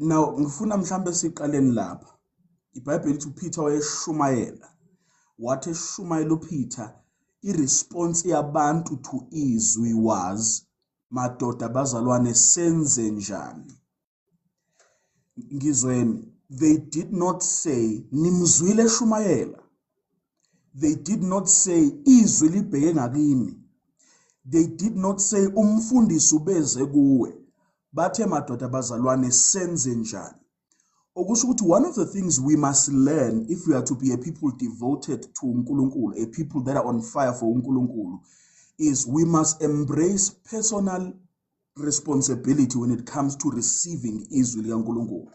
Now ngifuna mhlambe siqaleni lapha. iBhayibheli lithi uPeter wayeshumayela. Wathi eshumayela uPeter, iresponse yabantu to izwi was, madoda bazalwane senze njani? Ngizweni, they did not say nimzwile eshumayela. They did not say izwi libheke ngakini. They did not say umfundisi ubeze kuwe. Bathe madoda bazalwane senze njani? Okusho ukuthi one of the things we must learn if we are to be a people devoted to uNkulunkulu, a people that are on fire for uNkulunkulu, is we must embrace personal responsibility when it comes to receiving izwi likaNkulunkulu.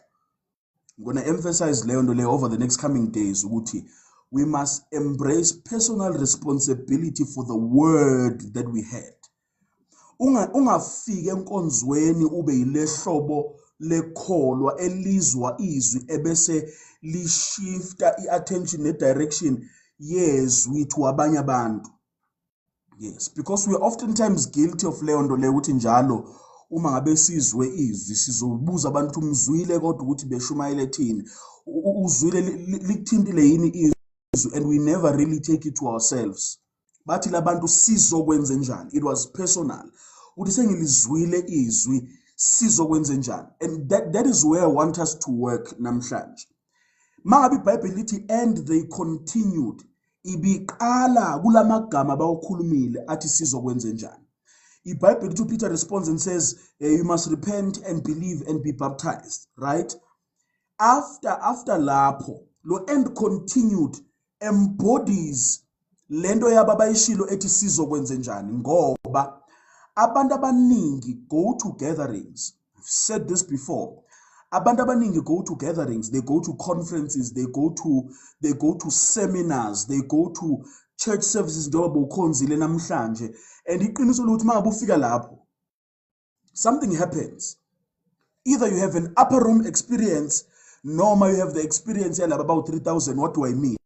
I'm going to emphasize leyo nto leyo over the next coming days ukuthi we must embrace personal responsibility for the word that we had. Ungafike enkonzweni ube yilehlobo lekholwa elizwa izwi ebese lishifta iattention nedirection yezwi to abanye abantu. Yes, because we are oftentimes guilty of leyo nto leyo ukuthi njalo uma ngabe sizwe izwi sizobuza abantu umzwile kodwa ukuthi beshumayele ethini, uzwile likuthintile yini izwi, and we never really take it to ourselves. Bathi labantu sizokwenze njani? It was personal. Uthi sengilizwile izwi sizokwenze njani? And that is where I want us to work namhlanje. Mangabe iBhayibheli lithi and they continued, ibiqala kulamagama abawakhulumile athi sizokwenze njani. iBhayibheli lithi Peter responds and says, you must repent and believe and be baptized, right? After lapho, lo and continued embodies lento yababayishilo ethi sizokwenze njani, ngoba abantu abaningi go to gatherings. I've said this before. Abantu abaningi go to gatherings, they go to conferences, they go to seminars, they go to church services njengoba ukhonzile namhlanje, and iqiniso lokuthi mangabe ufika lapho something happens. Either you have an upper room experience noma you have the experience yalaba about 3,000. What do I mean?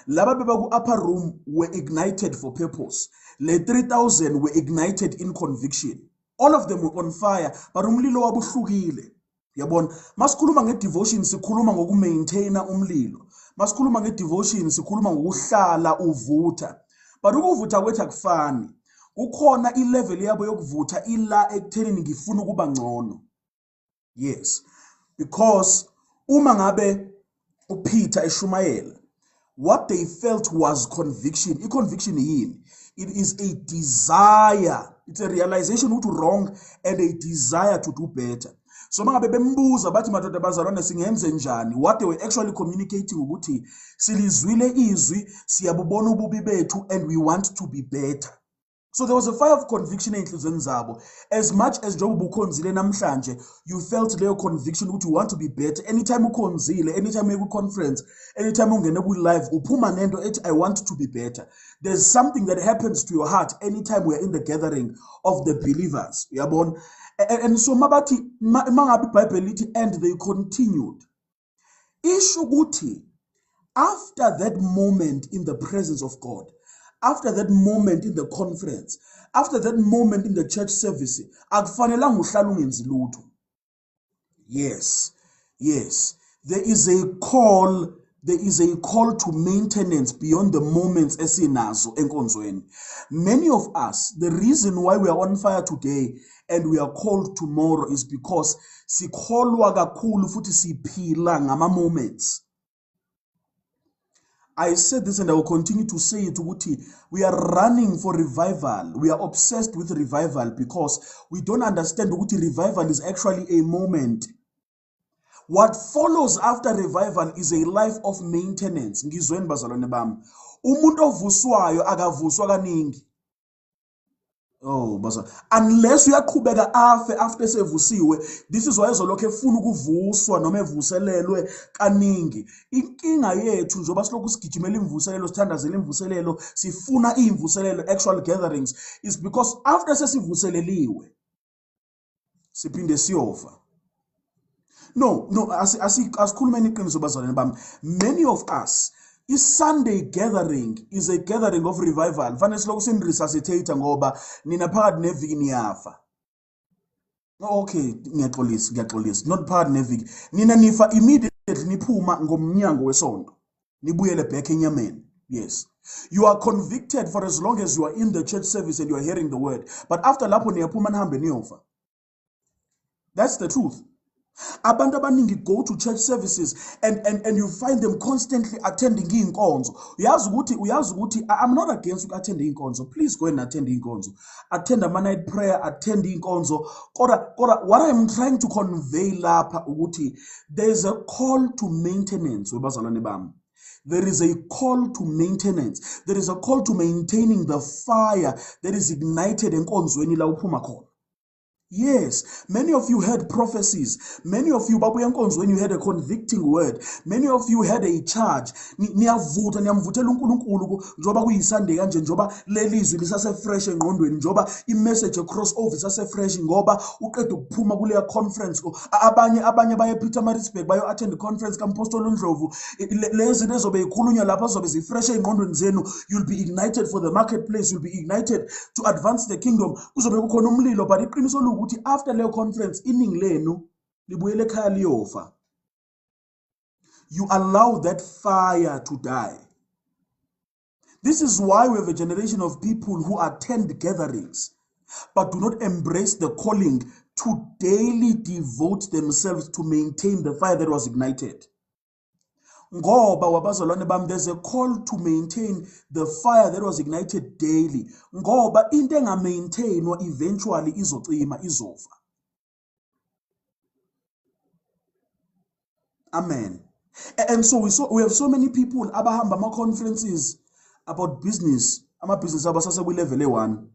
Laba beba ku upper room were ignited for purpose. Le 3,000 were ignited in conviction. All of them were on fire, but umlilo wabuhlukile. Yabona, masikhuluma ngedevotion sikhuluma ngokumaintaina umlilo. Masikhuluma ngedevotion sikhuluma ngokuhlala uvutha. But ukuvutha kwethu akufani. Kukhona ilevel yabo yokuvutha ila ekuthenini ngifuna ukuba ngcono. Yes, because uma ngabe uPeter eshumayela, what they felt was conviction. I-conviction yini? It is a desire. It's a realization ukuthi wrong and a desire to do better. So mangabe bembuza bathi madoda bazalwane singenze njani, what they were actually communicating ukuthi silizwile izwi, siyabubona ububi bethu, and we want to be better. So there was a fire of conviction enhlizweni zabo. As much as njengoba ukhonzile namhlanje, you felt leyo conviction ukuthi you want to be better. Anytime ukhonzile, anytime you conference, anytime ungene ku live, uphuma nento ethi I want to be better. There's something that happens to your heart anytime we are in the gathering of the believers. Uyabona? And so mabathi mangabe iBhayibheli lithi and they continued. Isho ukuthi after that moment in the presence of God, after that moment in the conference, after that moment in the church service, akufanelanga uhlala ungenzi lutho. Yes, there is a call to maintenance beyond the moments esinazo enkonzweni. Many of us, the reason why we are on fire today and we are called tomorrow is because sikholwa kakhulu futhi siphila ngama moments. I said this and I will continue to say it. We are running for revival. We are obsessed with revival because we don't understand that revival is actually a moment. What follows after revival is a life of maintenance. Ngizweni bazalwane bami. Umuntu ovuswayo akavuswa kaningi. Oh, baza. Unless uyaqhubeka afe after sevusiwe, this is why ezolokho efuna ukuvuswa noma evuselelwe kaningi. Inkinga yethu njoba silokhu sigijimela imvuselelo, sithandazela imvuselelo, sifuna imvuselelo, actual gatherings, is because after sesivuseleliwe siphinde siyofa. No, asikhulumeni iqiniso bazalwane bami. Many of us, Sunday gathering is a gathering of revival. Fanele silokhu sin resuscitate ngoba nina phakathi neviki niyafa. Okay, ngiyaxolisa. Not part neviki. Nina nifa immediately niphuma ngomnyango wesonto. Nibuyele back enyameni. Yes. You are convicted for as long as you are in the church service and you are hearing the word. But after lapho niyaphuma nihambe niyofa. That's the truth. Abantu abaningi go to church services and you find them constantly attending inkonzo. Uyazi ukuthi I'm not against attending inkonzo. Please go and attend inkonzo. Attend a night prayer, attend inkonzo. Kodwa what I'm trying to convey lapha ukuthi there's a call to maintenance webazalwane bami. There is a call to maintenance. There is a call to maintaining the fire that is ignited enkonzweni la uphuma khona. Yes, many of you had prophecies. Many of you, babuya nkonzo, when you had a convicting word, many of you had a charge. Niyamvutela uNkulunkulu njoba kuyiSunday kanje njoba lelizwi lisase fresh engqondweni njoba imessage across over isase fresh ngoba uqeda ukuphuma kule conference abanye baye Pietermaritzburg bayo attend conference kaMpostoli uNdlovu lezi lezobe ikhulunywa lapha zobe zifresh engqondweni zenu. You'll be ignited for the marketplace, you'll be ignited to advance the kingdom. Kuzobe kukhona umlilo, but iqiniso ukuthi after leyo conference iningi lenu libuyele ekhaya liyofa. You allow that fire to die. This is why we have a generation of people who attend gatherings but do not embrace the calling to daily devote themselves to maintain the fire that was ignited. Ngoba wabazalwane bami, there's a call to maintain the fire that was ignited daily. Ngoba into engamaintainwa eventually izocima, izofa. Amen. And so we have so many people abahamba ama conferences about business. Ama business abasase ku level 1.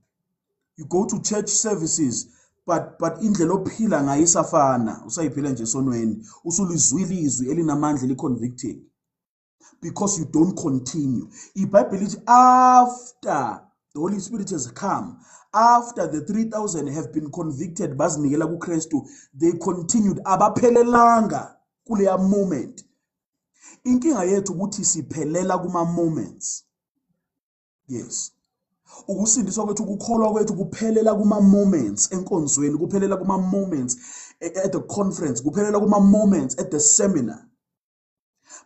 You go to church services but indlela ophila ngayo isafana, usayiphila nje sonweni, usulizwile izwi elinamandla eliconvicting. Because you don't continue. IBhayibheli lithi after the Holy Spirit has come, after the 3,000 have been convicted bazinikela kuKristu, they continued, abaphelelanga kuleya moment. Inkinga yethu ukuthi siphelela kuma moments. Yes. Ukusindiswa kwethu, ukukholwa kwethu kuphelela kuma moments enkonzweni, kuphelela kuma moments at the conference, kuphelela kuma moments at the seminar.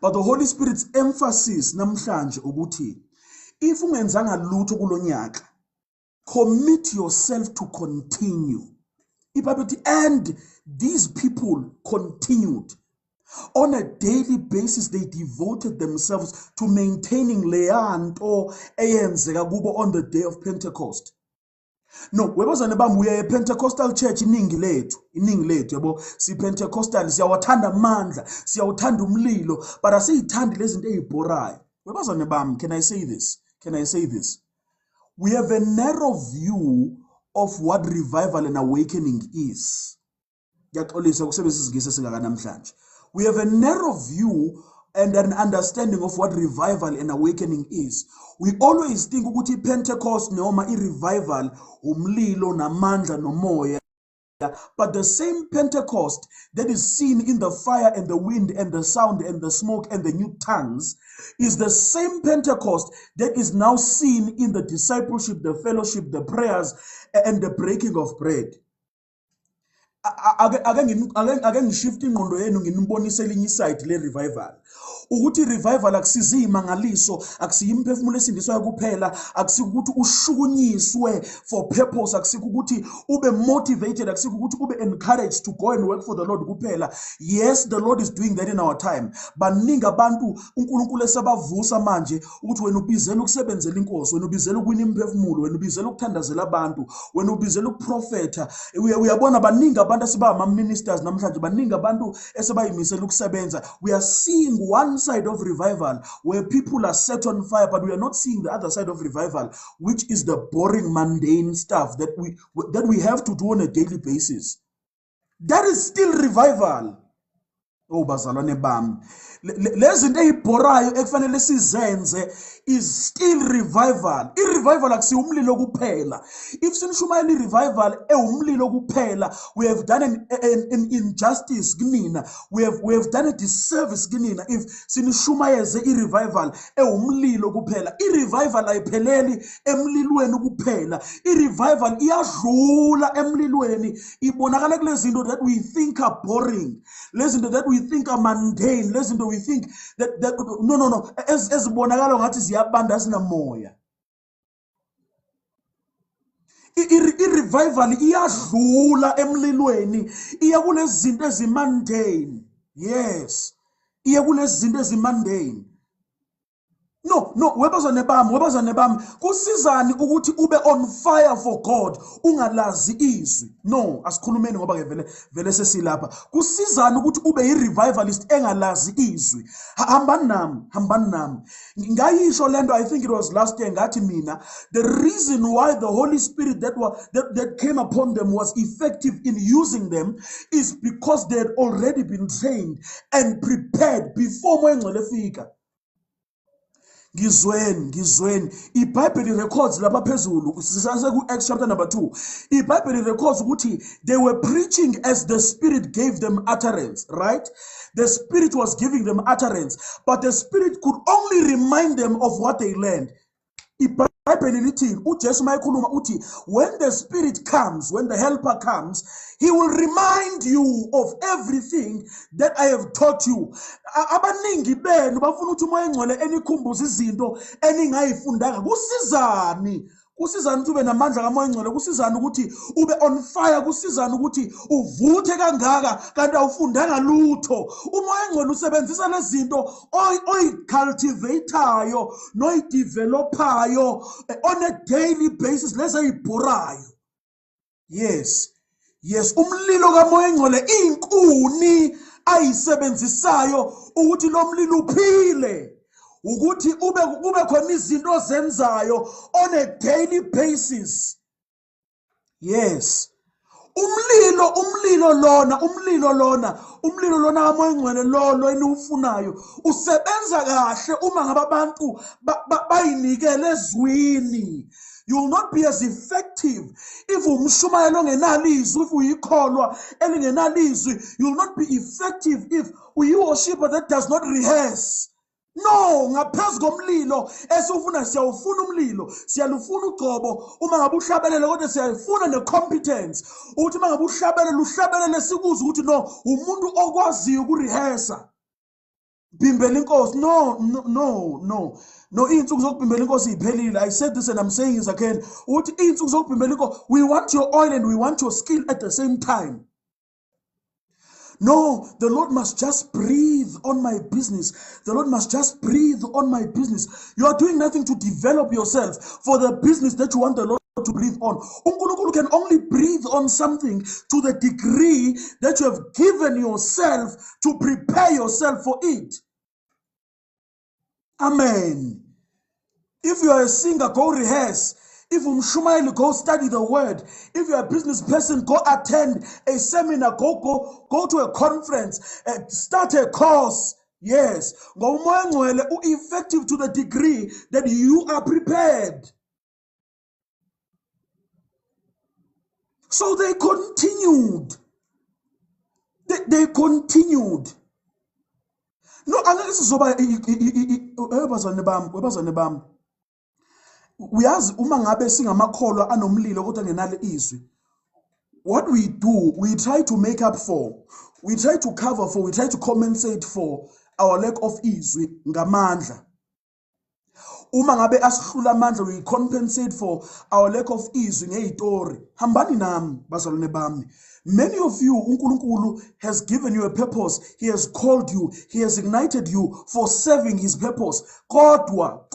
But the Holy Spirit's emphasis namhlanje ukuthi if ungenzanga lutho kulonyaka, commit yourself to continue. And these people continued. On a daily basis, they devoted themselves to maintaining leyanto eyenzeka kubo on the day of Pentecost. No, webazane bami, we are a Pentecostal church iningi lethu yabo, si Pentecostal siyawathanda amandla, siyawuthanda umlilo, but asiyithandi lezi zinto ezibhorayo. Webazane bami, can I say this? We have a narrow view of what revival and awakening is. Ngiyaxolisa ukusebenzisa isingisi singakanamhlanje. We have a narrow view and an understanding of what revival and awakening is. We always think ukuthi Pentecost noma i-revival umlilo namandla nomoya. But the same Pentecost that is seen in the fire and the wind and the sound and the smoke and the new tongues is the same Pentecost that is now seen in the discipleship, the fellowship, the prayers, and the breaking of bread. Ake ngishift ingqondo yenu nginibonise elinye iside le revival. Ukuthi revival akusizi imangaliso, akusiyimphefumulo esindiswayo kuphela, akusikuthi ushukunyiswe for purpose, akusikuthi ube motivated, akusikuthi ube encouraged to go and work for the Lord kuphela. Yes, the Lord is doing that in our time. Baningi abantu uNkulunkulu esabavusa manje ukuthi wena ubizela ukusebenzela inkosi, wena ubizela ukwina imphefumulo, wena ubizela ukuthandazela abantu, wena ubizela ukuprofeta. Uyabona baningi abantu esiba ama ministers namhlanje, baningi abantu esebayimisela ukusebenza. We are seeing one side of revival where people are set on fire, but we are not seeing the other side of revival, which is the boring, mundane stuff that we have to do on a daily basis. That is still revival. Oh bazalwane bami, lezi zinto ezibhorayo ekufanele sizenze is still revival. I-revival akusiyo umlilo kuphela. If sinishumayela i-revival umlilo kuphela, we have done an injustice kinina. We have done a disservice kinina if sinishumayeze i-revival umlilo kuphela. I-revival ayipheleli emlilweni kuphela. I-revival iyadlula emlilweni, ibonakala kule zinto that we think are boring. Lezi zinto that we think are mundane. Lezi zinto we think that no ezibonakala ngathi ziyabanda sinamoya. I-revival iyadlula emlilweni, iya kulezi zinto ezimundane. Yes, iya kulezi zinto ezimundane. No, webazane bami, kusizani ukuthi ube on fire for God, ungalazi izwi. No, asikhulumeni ngoba ke vele sesilapha. Kusizani ukuthi ube i-revivalist engalazi izwi. Hambani nami. Ngayisho lento, I think it was last year, ngathi mina, the reason why the Holy Spirit that came upon them was effective in using them is because they had already been trained and prepared before moyengcwele efika. Ngizweni iBhayibheli records lapha phezulu sisase ku Acts chapter number 2. iBhayibheli records ukuthi they were preaching as the Spirit gave them utterance, right? The Spirit was giving them utterance, but the Spirit could only remind them of what they learned. iBhayibheli lithi uJesu mayekhuluma uthi when the Spirit comes, when the helper comes, he will remind you of everything that I have taught you. Abaningi benu bafuna ukuthi umoya engcwele enikhumbuza izinto eningayifundanga. Kusizani ukuthi ube namandla kamoya engcwele, kusizani ukuthi ube on fire, kusizani ukuthi uvuthe kangaka kanti awufundanga lutho. Umoya engcwele usebenzisa lezi zinto oyicultivateayo noyidevelopayo on a daily basis, lezi eyibhorayo. Yes, umlilo kamoya engcwele inkuni ayisebenzisayo ukuthi lo mlilo uphile, ukuthi ube khona izinto zenzayo on a daily basis. Yes, umlilo lona kamoya engcwele lo eniwufunayo usebenza kahle uma ngabe abantu bayinikele ezwini. You will not be as effective if umshumayelo ongenalizwi, if uyikholwa elingenalizwi. You will not be effective if uyi-worshiper that does not rehearse. No, ngaphezu komlilo esifuna siyawufuna umlilo, siyalufuna ugcobo. Uma ngabe uhlabelele kodwa siyafuna ne-competence ukuthi uma ngabe uhlabelele sikuzwe ukuthi no umuntu okwaziyo ukurehearsa. Bimbela inkosi. No, iy'nsuku zokubhimbela inkosi iphelile. I said this and I'm saying this again. Uthi iy'nsuku zokubhimbela inkosi, we want your oil and we want your skill at the same time. No, the Lord must just breathe on my business. The Lord must just breathe on my business. You are doing nothing to develop yourself for the business that you want the Lord to breathe on. uNkulunkulu can only breathe on something to the degree that you have given yourself to prepare yourself for it. Amen. If you are a singer, go rehearse. If umshumayeli, go study the word. If you are a business person, go attend a seminar, go to a conference, start a course. Yes, ngoba umoya engcwele u-effective to the degree that you are prepared. So they continued. They continued. No, angeke sizoba webazane bami. Uyazi uma ngabe singamakholwa anomlilo kodwa ngenalo izwi. What we do, we try to make up for, we try to cover for, we try to compensate for our lack of izwi ngamandla. Uma ngabe asihlula amandla, we compensate for our lack of izwi ngeyitori. Hambani nami bazalwane bami. Many of you, uNkulunkulu has given you a purpose. He has called you. He has ignited you for serving his purpose. Kodwa.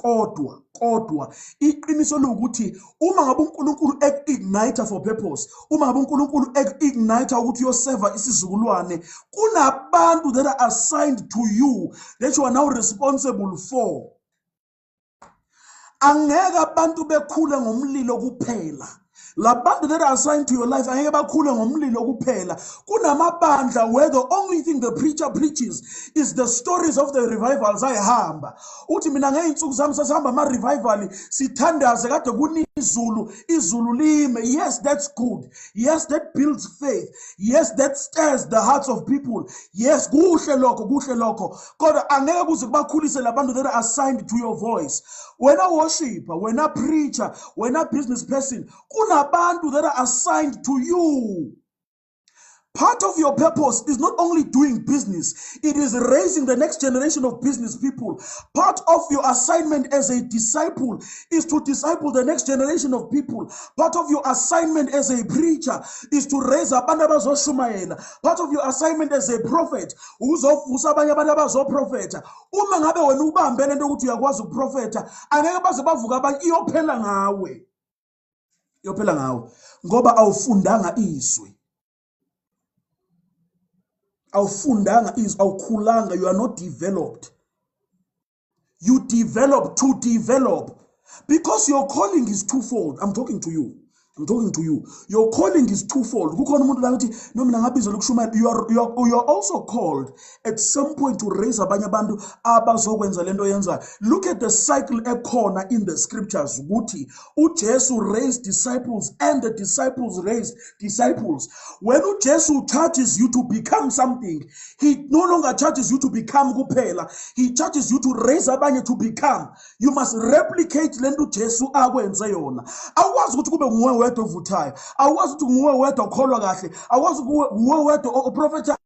Iqiniso lokuthi uma ngabe uNkulunkulu ignite for purpose, uma ngabe uNkulunkulu ignite ukuthi yoserva isizukulwane, kunabantu that are assigned to you that you are now responsible for. Angeke abantu bekhule ngomlilo kuphela. Labantu that are assigned to your life angeke bakhule ngomlilo kuphela. Kunamabandla where the only thing the preacher preaches is the stories of the revivals ayihamba. Uthi mina ngeinsuku zami sasihamba ama revival sithandaze kade kunizulu izulu lime. Yes, that's good. Yes, that builds faith. Yes, that stirs the hearts of people. Yes, kuhle lokho. Kodwa angeke kuze kubakhulise labantu that are assigned to your voice. When a worshiper, when a preacher, when a business person, kunabantu that are assigned to you. Part of your purpose is not only doing business, it is raising the next generation of business people. Part of your assignment as a disciple is to disciple the next generation of people. Part of your assignment as a preacher is to raise abantu abazoshumayela. Part of your assignment as a prophet, uzovusa abanye abantu abazoprofeta. Uma ngabe wena ubambe lento ukuthi uyakwazi ukuprofeta, angeke baze bavuka abanye iyophela ngawe. Iyophela ngawe ngoba awufundanga izwi. Awukhulanga, you are not developed. You develop to develop because your calling is twofold. I'm talking to you. Your calling is twofold. You are also called at some point to raise abanye abantu abazokwenza lento yenza. Look at the cycle ekhona in the scriptures. uJesu raised disciples and the disciples raised disciples. When uJesu charges you to become something, he no longer charges you to become kuphela. He charges you to raise abanye to become. You must replicate lento uJesu akwenze yona. Awazi ukuthi kube nguwe ovuthayo, awazi ukuthi nguwe wedwa okholwa kahle, awazi nguwe wedwa oprofetayo,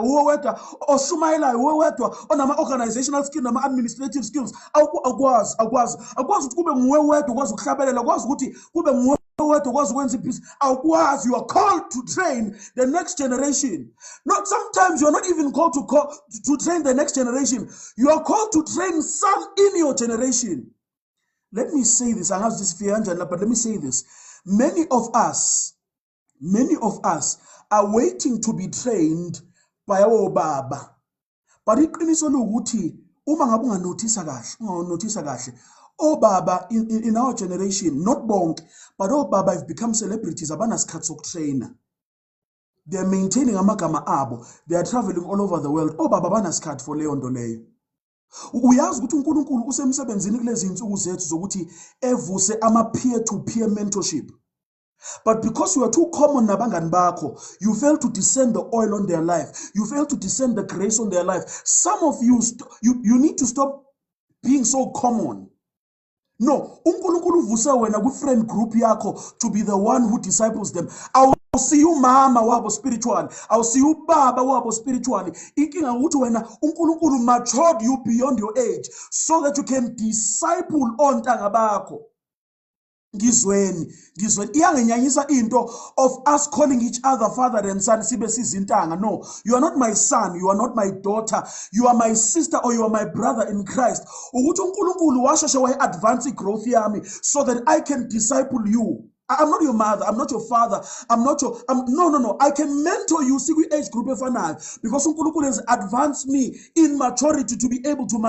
nguwe wedwa oshumayelayo, nguwe wedwa onama organizational skills nama administrative skills. Akwazi ukuthi kube nguwe wedwa okwazi ukuhlabelela, akwazi ukuthi kube nguwe wedwa okwazi ukwenza ibusiness. Akwazi. You are called to train the next generation. Not sometimes you are not even called to train the next generation. You are called to train some in your generation. Let me say this. I have this fear, but let me say this. Many of us are waiting to be trained by our baba. But iqiniso lokuthi uma ngabe unganothisa kahle, obaba in our generation, not bonke, but obaba have become celebrities abanasikhathi sokutraina. They are maintaining amagama abo. They are traveling all over the world. Obaba banasikhathi for leyo nto leyo. Uyazi ukuthi uNkulunkulu usemsebenzini kulezi insuku zethu zokuthi evuse ama peer to peer mentorship. But because you are too common nabangani bakho, you fail to descend the oil on their life. You fail to descend the grace on their life. Some of you you need to stop being so common. No, uNkulunkulu uvuse wena ku friend group yakho to be the one who disciples them. I'll see you mama wabo spiritually. I'll see you baba wabo spiritually. Inkinga ukuthi wena uNkulunkulu matured you beyond your age so that you can disciple ontanga bakho. Ngizweni iyangenyanyisa into of us calling each other father and son sibe sizintanga. No, you are not my son, you are not my daughter, you are my sister or you are my brother in Christ. Ukuthi uNkulunkulu washeshe waye advance growth yami so that I can disciple you. I'm not your mother, I'm not your father, no. I can mentor you, see age group efanayo, because uNkulunkulu has advanced me in maturity to be able to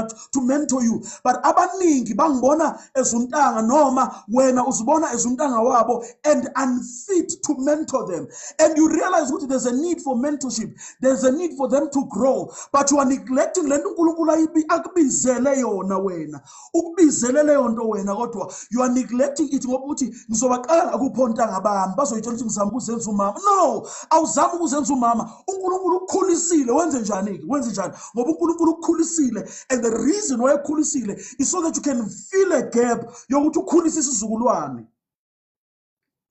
mentor you. But abaningi bangibona ezuntanga noma wena uzibona ezuntanga wabo and unfit to mentor them. And you realize what there's a need for mentorship, there's a need for them to grow, but you are neglecting le nto uNkulunkulu akubizele yona wena. Ukubizele leyo nto wena kodwa you are neglecting it ngoba uthi ngizobaqala akuphonta bami bazoyitshela ukuthi ngizama ukuzenza umama. No, awuzama ukuzenza umama. uNkulunkulu ukukhulisile wenze njani ngoba uNkulunkulu ukukhulisile, and the reason why ukukhulisile is so that you can fill a gap yokuthi ukhulise isizukulwane.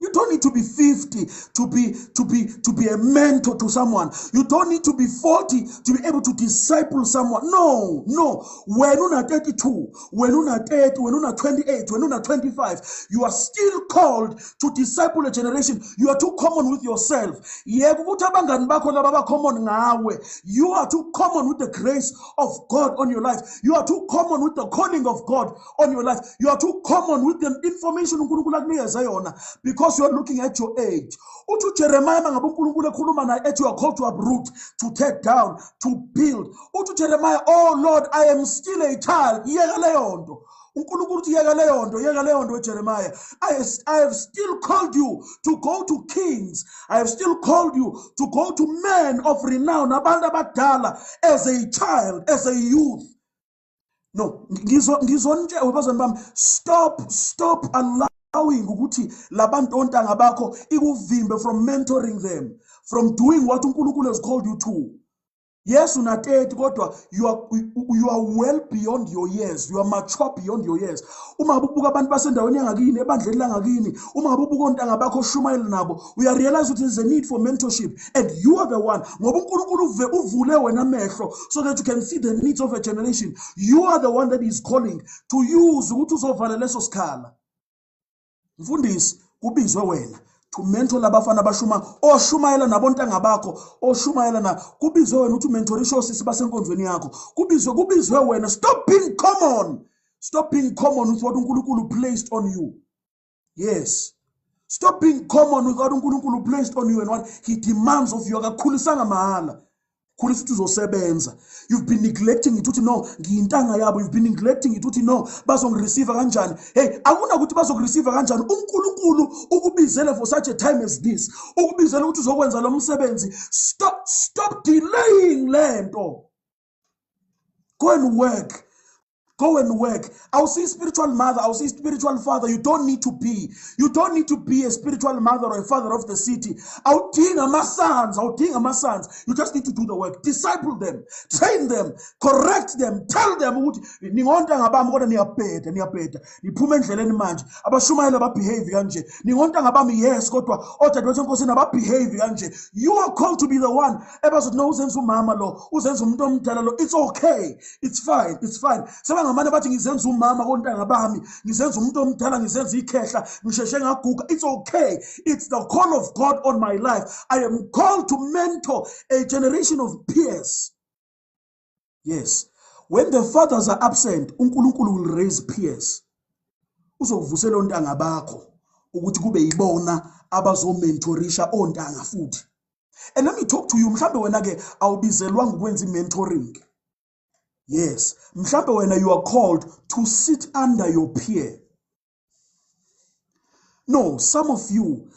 You don't need to be 50 to be a mentor to someone. You don't need to be 40 to be able to disciple someone. No. When you're not 32, when you're not 30, when you're not 28, when you're not 25, you are still called to disciple a generation. You are too common with yourself. You are too common with the grace of God on your life. You are too common with the calling of God on your life. You are too common with the information because you are looking at your age. Uthi Jeremiah mangabe uNkulunkulu ekhuluma naye ethi you are called to uproot, to tear down, to build. Uthi Jeremiah, oh Lord, I am still a child. Yeka leyo nto. uNkulunkulu uthi yeka leyo nto Jeremiah. I have still called you to go to kings. I have still called you to go to men of renown, abantu abadala, as a child, as a youth. No, ngizonke webazana bami, stop allowing ukuthi labantu ontanga bakho ikuvimbe from mentoring them, from doing what uNkulunkulu has called you to. Yes, una 30 kodwa you are well beyond your years. You are mature beyond your years. Uma ububuka abantu basendaweni yangakini ebandleni langakini, uma ububuka ontanga bakho shumayela nabo, we are realize that there is a need for mentorship, and you are the one. Ngoba uNkulunkulu uvule wena amehlo so that you can see the needs of a generation. You are the one that is calling to use ukuthi uzovala leso sikhala. Mfundisi kubizwe wena to mentor labafana abashuma oshumayela nabontanga bakho oshumayela na kubizwe wena uthi mentorisha osisi basenkonzweni yakho kubizwe wena. Stop being common with what uNkulunkulu placed on you. Yes, stop being common with what uNkulunkulu placed on you and what he demands of you. Akakhulisanga mahala, khulisa uzosebenza. You've been neglecting it uthi no ngiyintanga yabo. You've been neglecting it uthi no bazongireceive kanjani. Hey, akuna ukuthi bazongireceive kanjani. uNkulunkulu ukubizele for such a time as this, ukubizele ukuthi uzokwenza lo msebenzi. Stop delaying lento. Go and work. I'll say spiritual mother, I'll say spiritual father. You don't need to be a spiritual mother or a father of the city. I'll think my sons. You just need to do the work. Disciple them, train them, correct them, tell them ningonta ngabami kodwa niyapeta niphume endleleni manje abashumayela babehave kanje. Ningonta ngabami yes kodwa odadewethu enkosini ababehave kanje. You are called to be the one ebazothi no uzenza umama lo, uzenza umuntu omdala lo. It's okay, it's fine. Ngamane bathi ngizenza umama kontanga bami, ngizenza umuntu omdala, ngizenza ikhehla, ngisheshe ngaguga. It's okay. It's the call of God on my life. I am called to mentor a generation of peers. Yes. When the fathers are absent, uNkulunkulu will raise peers. Uzovusela ontanga bakho ukuthi kube yibona abazomentorisha ontanga futhi. And let me talk to you, mhlambe wena ke awubizelwa ngokwenza mentoring. Yes, mhlambe wena you are called to sit under your peer. No, some of you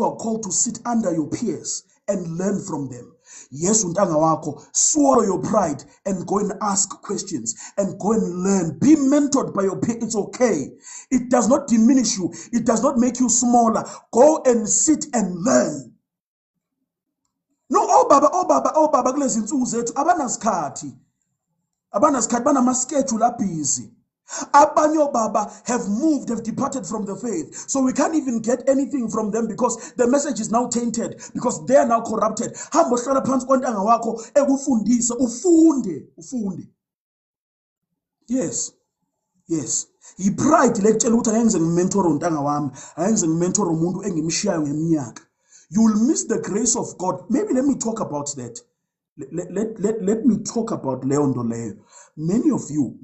are called to sit under your peers and learn from them. Yes, untanga wako, swallow your pride and go and ask questions and go and learn. Be mentored by your peer. It's okay. It does not diminish you. It does not make you smaller. Go and sit and learn. No, oh baba kulezi insuku zethu abanasikhathi banama-schedule busy. Abanye baba have departed from the faith. So we can't even get anything from them because the message is now tainted, because they are now corrupted. Hamba hlala phansi kontanga wakho ekufundise ufunde. Yes. Ipride lekutshela ukuthi angenze ngimentor untanga wami, angenze ngimentor umuntu engimshiyayo ngeminyaka. You will miss the grace of God. Maybe let me talk about that. Let me talk about Leondo Leo. Many of you,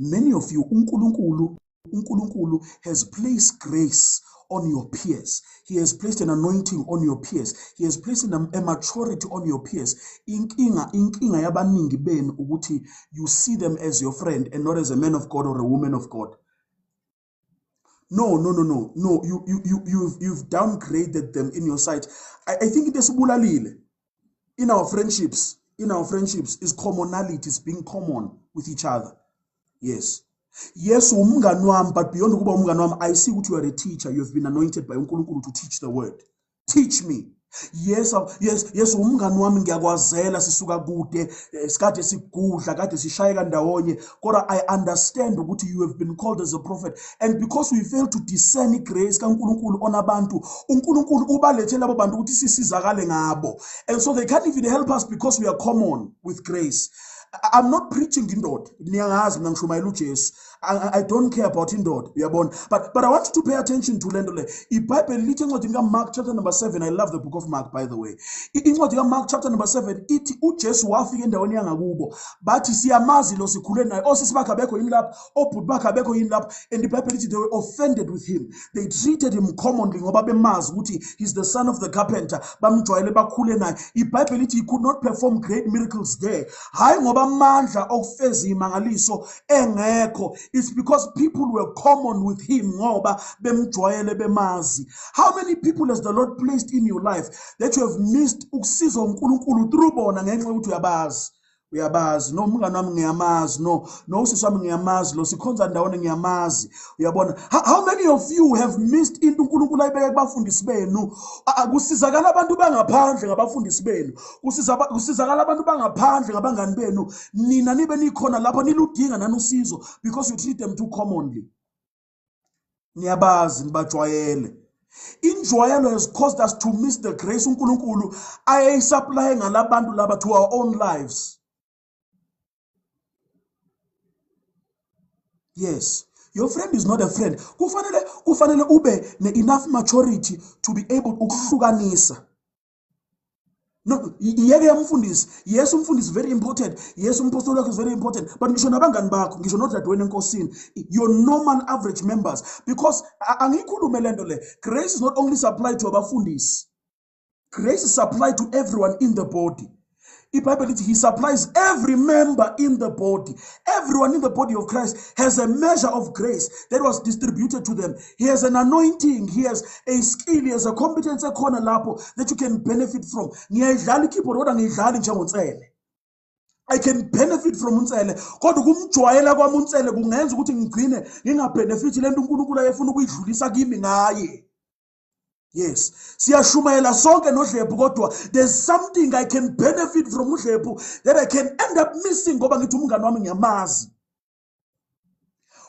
uNkulunkulu has placed grace on your peers. He has placed an anointing on your peers. He has placed a maturity on your peers. Inkinga yabaningi benu ukuthi you see them as your friend and not as a man of God or a woman of God. No. You've downgraded them in your sight. I think it is bulalile. In our friendships is commonality, is being common with each other. Yes, umngani wami, but beyond ukuba umngani wami, I see what you are a teacher. You have been anointed by uNkulunkulu to teach the word. Teach me. Yes, umngani wami ngiyakwazela sisuka kude, sikade sigudla, kade sishayeka ndawonye, kodwa I understand ukuthi you have been called as a prophet, and because we fail to discern grace kaNkulunkulu on abantu, uNkulunkulu ubalethele labo bantu ukuthi sisizakale ngabo, and so they can't even help us because we are common with grace. I'm not preaching indoda. Niyangazi mina ngishumayela uJesu. I don't care about indoda. But I want you to pay attention to lento le. iBhayibheli lithi encwadini kaMark chapter number 7. I love the book of Mark, by the way. Incwadi kaMark chapter number 7 ithi uJesu wafika endaweni yangakubo. Bathi siyamazi lo sikhule naye. Osisi bakhe abekho yini lapha, obhuti bakhe abekho yini lapha. And iBhayibheli lithi they were offended with him. They treated him commonly ngoba bemazi ukuthi he's the son of the carpenter. Bamjwayele bakhule naye. iBhayibheli lithi he could not perform great miracles there. Hayi ngoba amandla okufeza imangaliso engekho. It's because people were common with him ngoba bemjwayele bemazi. How many people has the Lord placed in your life that you have missed ukusizwa uNkulunkulu through bona ngenxa yokuthi uyabazi? Uyabazi, no umngane wami ngiyamazi, no usisi wami ngiyamazi, lo sikhonza ndawone ngiyamazi. Uyabona, how many of you have missed into uNkulunkulu ayibeke kubafundisi benu? Kusizakala abantu bangaphandle ngabafundisi benu, kusizakala abantu bangaphandle ngabangani benu. Nina nibe nikhona lapha niludinga nani usizo because you treat them too commonly. Niyabazi nibajwayele. Injwayelo has caused us to miss the grace uNkulunkulu ayisupply ngalabantu laba to our own lives. Yes, your friend is not a friend. Kufanele ube ne enough maturity to be able ukuhlukanisa. No, yeke yamfundisi. Yes, umfundisi is very important. Yes, umpostoli wakhe is very important. But ngisho nabangani bakho, ngisho nodadewenu enkosini, your normal average members, because angikhulume lento le. Grace is not only supplied to abafundisi. Grace is supplied to everyone in the body. He supplies every member in the body. Everyone in the body of Christ has a measure of grace that was distributed to them. He has an anointing. He has a skill. He has a competence that you can benefit from. I can benefit from unsele. Kodwa kumjwayela kwami unsele kungenza ukuthi ngigcine ngingabenefit lento uNkulunkulu ayefuna ukuyidlulisa kimi ngaye. Yes, siyashumayela sonke noDlebhu kodwa there's something I can benefit from uDlebhu that I can end up missing ngoba ngithi umngane wami ngiyamazi.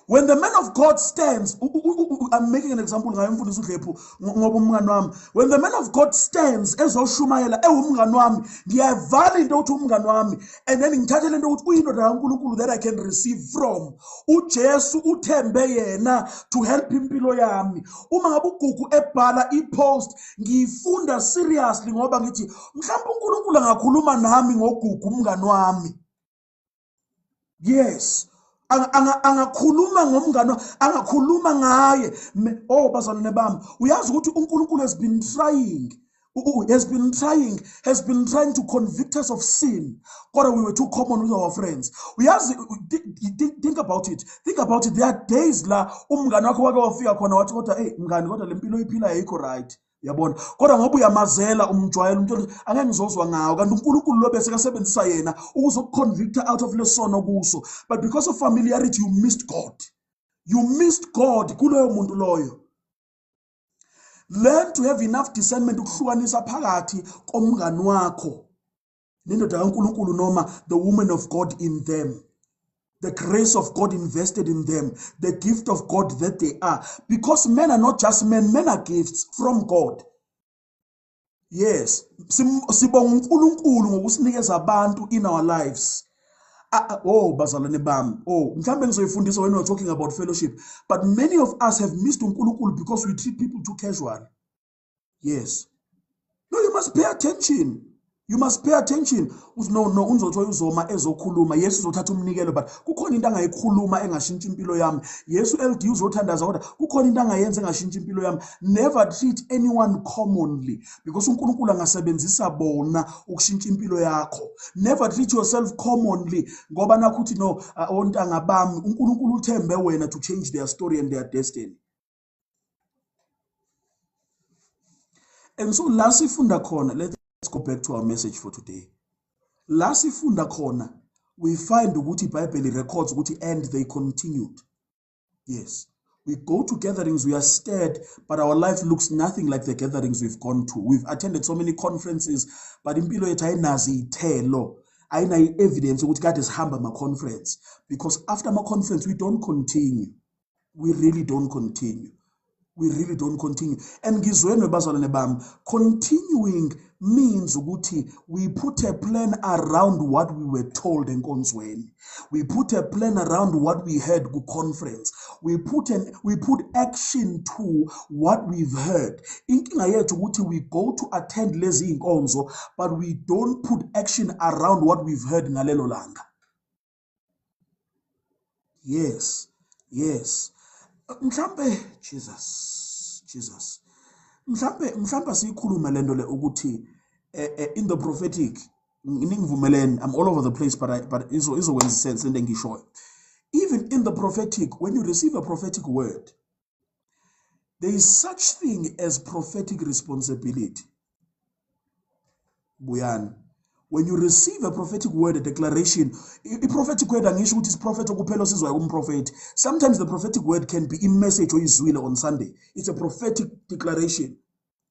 When the man of God stands, I'm making an example ngayo umfundisi uDlebhu ngoba umngane wami. When the man of God stands ezoshumayela ewumngane wami, ngiyavala into uthi umngane wami and then ngithathe lento ukuthi uyindoda kaNkulunkulu that I can receive from. uJesu uthembe yena to help impilo yami. Uma ngabe uGugu ebhala ipost ngiyifunda seriously ngoba ngithi mhlawumbe uNkulunkulu angakhuluma nami ngoGugu umngane wami. Yes. Angakhuluma ngomngane, angakhuluma ngaye. Oh bazalwane bami, uyazi ukuthi uNkulunkulu has been trying to convict us of sin. God, we were too common with our friends. Uyazi, think about it. Think about it. There are days la umngane wakho wake wafika khona wathi kodwa mngane kodwa lempilo iphila ayikho right. Yabona, kodwa ngoba uyamazela umjwayelo umuntu angeke ngizozwa ngawo kanti uNkulunkulu lo bese kasebenzisa yena ukuzokuconvicta out of lesono kuso. But because of familiarity you missed God. You missed God kuloyo muntu loyo. Learn to have enough discernment ukuhlukanisa phakathi komngane wakho nendoda kaNkulunkulu noma the woman of God in them. The grace of God invested in them, the gift of God that they are. Because men are not just men, men are gifts from God. Yes, sibonga uNkulunkulu ngokusinikeza abantu in our lives. Oh, bazalwane bami. Oh, mhlambe ngizoyifundisa when we're talking about fellowship. But many of us have missed uNkulunkulu because we treat people too casual. Yes. No, you must pay attention. You must pay attention. No, unzothi uzoma ezokhuluma. Yesu uzothatha umnikelo but kukhona into angayikhuluma engashintshi impilo yami. Yesu LD uzothandaza kodwa kukhona into angayenza engashintshi impilo yami. Never treat anyone commonly because uNkulunkulu angasebenzisa bona ukushintsha impilo yakho. Never treat yourself commonly ngoba nakuthi no ontanga bami uNkulunkulu uthembe wena to change their story and their destiny. And so last ifunda khona, let's go back to our message for today. Last ifunda khona, we find ukuthi iBhayibheli records ukuthi and they continued. Yes. We go to gatherings, we are stirred, but our life looks nothing like the gatherings we've gone to. We've attended so many conferences, but impilo yethu ayinazi ithelo. Ayina evidence ukuthi kade sihamba ama conference because after my conference we don't continue. We really don't continue. We really don't continue. And ngizweni bazalwane bami, continuing means ukuthi we put a plan around what we were told enkonzweni. We put a plan around what we heard ku conference. We put action to what we've heard. Inkinga yethu ukuthi we go to attend lezi inkonzo but we don't put action around what we've heard ngalelo langa. Yes. Yes. Mhlambe Jesus mhlambe sikhuluma lento le ukuthi in the prophetic I'm all over the place, but it's always sense and then show. Even in the prophetic, when you receive a prophetic word, there is such thing as prophetic responsibility. Buyan. When you receive a prophetic word, a declaration, a prophetic word, is prophet prophet. Sometimes the prophetic word can be a message or izwile on Sunday. It's a prophetic declaration.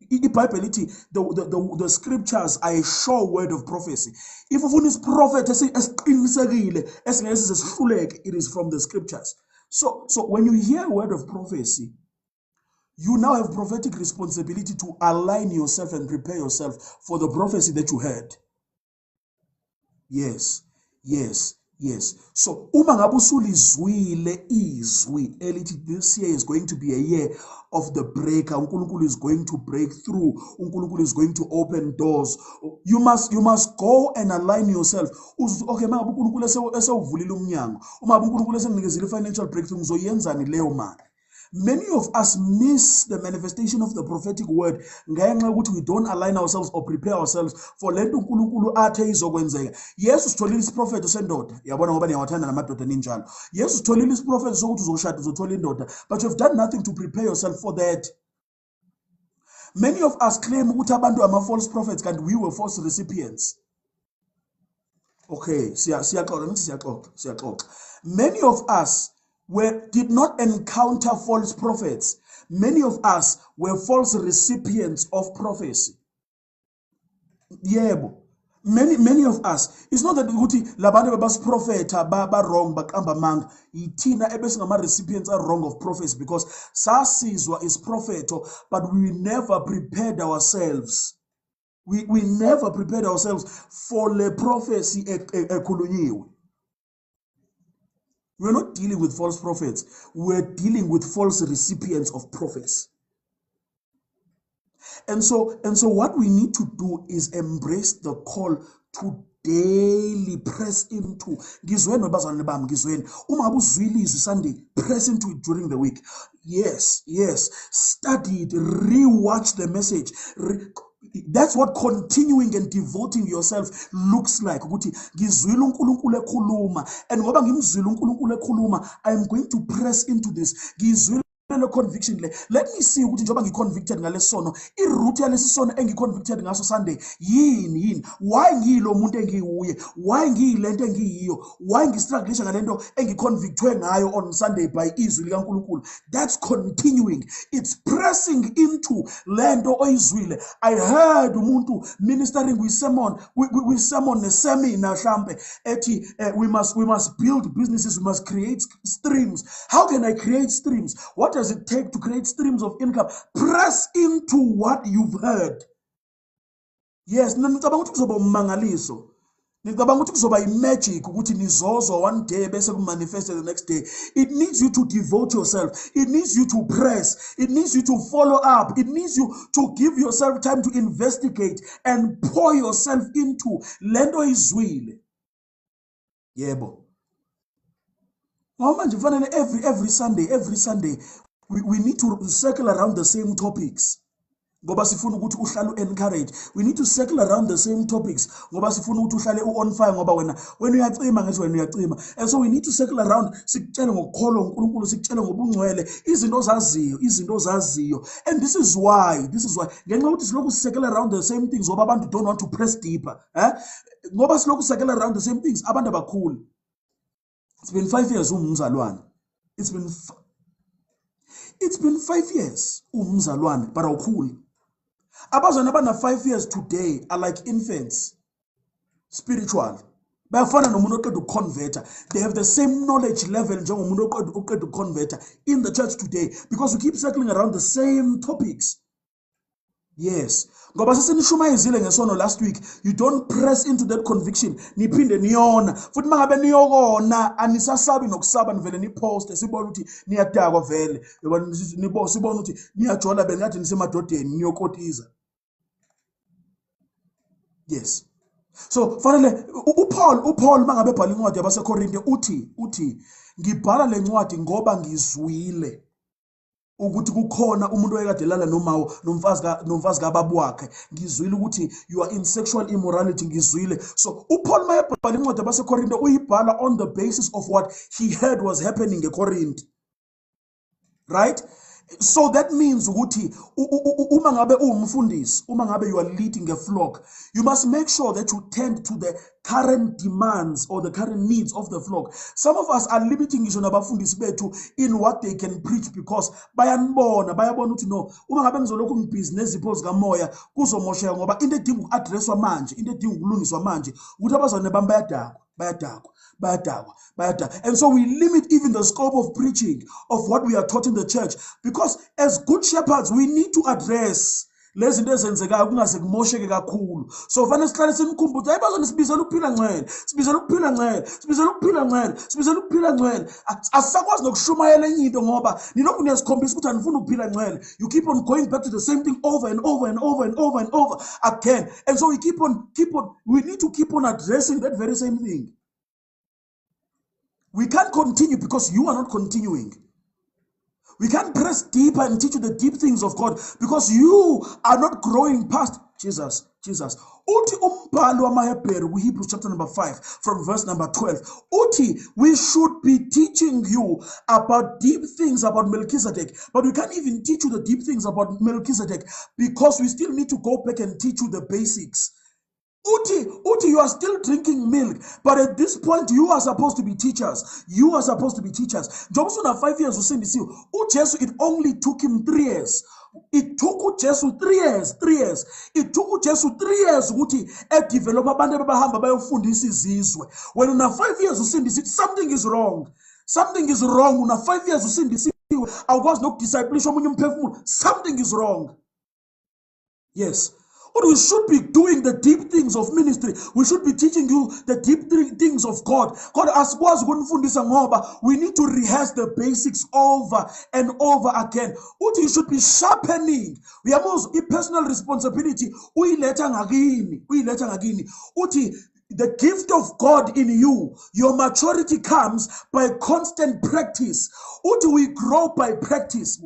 The scriptures are a sure word of prophecy. If is prophet, it is from the scriptures. So when you hear a word of prophecy, you now have prophetic responsibility to align yourself and prepare yourself for the prophecy that you heard. Yes. So, uma ngabe usulizwile izwi elithi this year is going to be a year of the breaker. uNkulunkulu is going to break through. uNkulunkulu is going to open doors. You must go and align yourself. Okay, uma ngabe uNkulunkulu esewuvulile umnyango, uma ngabe uNkulunkulu esenikezile financial breakthrough, ngizoyenzani leyo mali? Many of us miss the manifestation of the prophetic word. We don't align ourselves or prepare ourselves for lento uNkulunkulu athe izokwenzeka. Yesu sitholile isiprofeto sendoda. Yabona ngoba niyawathanda namadoda ninjalo. Yesu sitholile isiprofeto sokuthi uzoshada uzothola indoda, but you have done nothing to prepare yourself for that. Many of us claim ukuthi abantu ama false prophets and we were false recipients. Okay, siyaxoxa. Many of us did not encounter false prophets. Many of us were false recipients of prophecy. Yebo. Many of us. It's not that labantu babas prophet ba wrong bakamba manga. Itina ebesingama recipients are wrong of prophecy because sasizwa is propheto, but we never prepared ourselves. We never prepared ourselves for the prophecy ekhulunyiwe. We're not dealing with false prophets. We're dealing with false recipients of prophecy. And so what we need to do is embrace the call to daily press into. Sunday, press into it during the week. Yes. Study it, rewatch the message. That's what continuing and devoting yourself looks like. And I'm going to press into this. Conviction. Let me see ukuthi njoba ngiconvicted ngalesono iroute yalesisono engiconvicted ngaso Sunday yini why ngilo umuntu engiwuye why ngilento engiyiyo why ngistrugglisha ngalento engiconvictwe ngayo on Sunday by izwi likaNkulunkulu. That's continuing. It's pressing into lento oyizwile. I heard umuntu ministering with sermon seminar mhlambe ethi we must build businesses, we must create streams. How can I create streams? What does it take to create streams of income? Press into what you've heard. Yes, ngicabanga ukuthi kuzoba umangaliso. Ngicabanga ukuthi kuzoba imagic ukuthi nizozwa one day bese kumanifest the next day. It needs you to devote yourself. It needs you to press. It needs you to follow up. It needs you to give yourself time to investigate and pour yourself into lento izwile. Yebo. Every Sunday, we need to circle around the same topics. Ngoba sifuna ukuthi uhlale encourage. We need to circle around the same topics. Ngoba sifuna ukuthi uhlale on fire ngoba wena uyacima ngithi wena uyacima. And so we need to circle around sikutshela ngokukholwa uNkulunkulu, sikutshela ngobungcwele, izinto zaziyo. And this is why ngenxa ukuthi siloku circle around the same things ngoba abantu don't want to press deeper. Ngoba siloku circle around the same things abantu abakhulu. It's been 5 years umzalwane. It's been 5 years umzalwane, but awukhuli. Abazwana abana 5 years today are like infants, spiritual. Bayafana nomuntu oqeda ukuconverta. They have the same knowledge level njengomuntu oqeda ukuconverta in the church today because we keep circling around the same topics. Yes. Ngoba sesenishumayezile ngesono last week, you don't press into that conviction. Niphinde niyona. Futhi mangabe niyokona anisasabi nokusaba nivele nipost sibona ukuthi niyadakwa vele. Sibona ukuthi niyajola bengathi nisemadodeni niyokotiza. Yes. So fanele uPaul mangabe ebhala incwadi yabaseKorinte uthi ngibhala le ncwadi ngoba ngizwile. ukuthi kukhona umuntu oyekade lala nomfazi kababa wakhe. Ngizwile ukuthi you are in sexual immorality. Ngizwile. So uPaul mayebhala incwadi yabaseKorinte uyibhala on the basis of what he heard was happening eCorinth. Right? So that means ukuthi uma ngabe uwumfundisi, uma ngabe you are leading a flock, you must make sure that you tend to the current demands or the current needs of the flock. Some of us are limiting ngisho nabafundisi bethu in what they can preach because bayabona ukuthi no, uma ngabe ngizolokhu ngibhizi nezipho zikamoya kuzomosheka ngoba into edinga uku-addresswa manje, into edinga ukulungiswa manje ukuthi abazalwane bami bayadakwa. And so we limit even the scope of preaching of what we are taught in the church, because as good shepherds we need to address lezi zinto ezenzekayo kungaze kumosheke kakhulu. So fanele sihlale simkhumbuze ayibazona sibizela ukuphila ngcwele, sibizela ukuphila ngcwele. Asisakwazi nokushumayela enye into ngoba nilokhu niyasikhombisa ukuthi anifuni ukuphila ngcwele. You keep on going back to the same thing over and over again. And so we we need to keep on addressing that very same thing. We can't continue because you are not continuing. We can't press deeper and teach you the deep things of God because you are not growing past Jesus. Uti umbhalo wamaHebheru Hebrews chapter number 5 from verse number 12. Uti, we should be teaching you about deep things about Melchizedek, but we can't even teach you the deep things about Melchizedek because we still need to go back and teach you the basics. Uti, you are still drinking milk, but at this point you are supposed to be teachers. Jobusuna 5 years usindisiwe. uJesu, it only took him 3 years. It took uJesu 3 years. It took uJesu 3 years ukuthi develop abantu abahamba bayofundisa izizwe. When una 5 years usindisiwe, something is wrong. Una 5 years usindisiwe, awukwazi nokudisciplisha omunye umphefumulo. Something is wrong. Yes. But we should be doing the deep things of ministry. We should be teaching you the deep things of God. God asikwazi ukunifundisa ngoba we need to rehearse the basics over and over again. Uthi you should be sharpening. Uyamuzwa i-personal responsibility uyiletha ngakini. Uthi the gift of God in you, your maturity comes by constant practice. Uthi we grow by practice.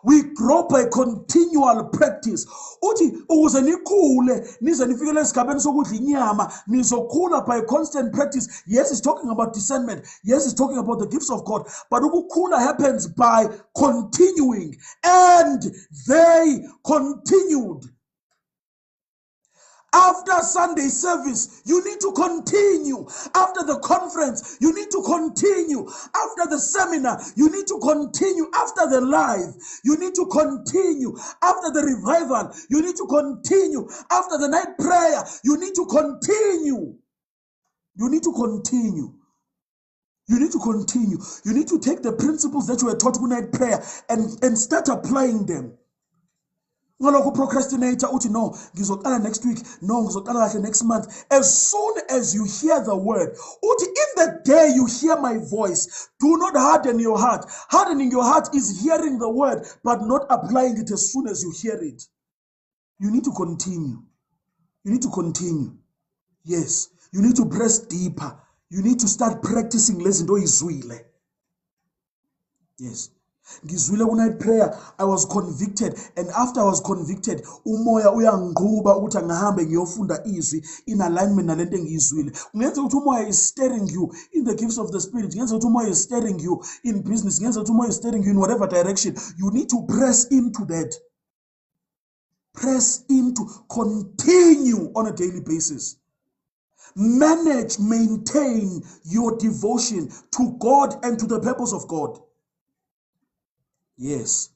We grow by continual practice. Uthi ukuze nikhule nize nifikele esigabeni sokudla inyama nizokhula by constant practice. Yes, it's talking about discernment. Yes, it's talking about the gifts of God. But ukukhula happens by continuing. And they continued. After Sunday service, you need to continue. After the conference, you need to continue. After the seminar, you need to continue. After the live, you need to continue. After the revival, you need to continue. After the night prayer, you need to continue. You need to continue. You need to take the principles that you were taught in night prayer and start applying them. Ngalokho procrastinator uthi no ngizoqala next week, no ngizoqala kahle next month. As soon as you hear the word, uthi in the day you hear my voice, do not harden your heart. Hardening your heart is hearing the word but not applying it as soon as you hear it. You need to continue. Yes, you need to press deeper. You need to start practicing lezi zinto izwile. Yes. Ngizwile ku-night prayer, I was convicted, and after I was convicted, umoya uyangquba ukuthi angihambe ngiyofunda izwi in alignment nalento engiyizwile. Kungenza ukuthi umoya is stirring you in the gifts of the spirit. Kungenza ukuthi umoya is stirring you in business. Kungenza ukuthi umoya is stirring you in whatever direction. You need to press into that. Continue on a daily basis. Maintain your devotion to God and to the purpose of God. Yes.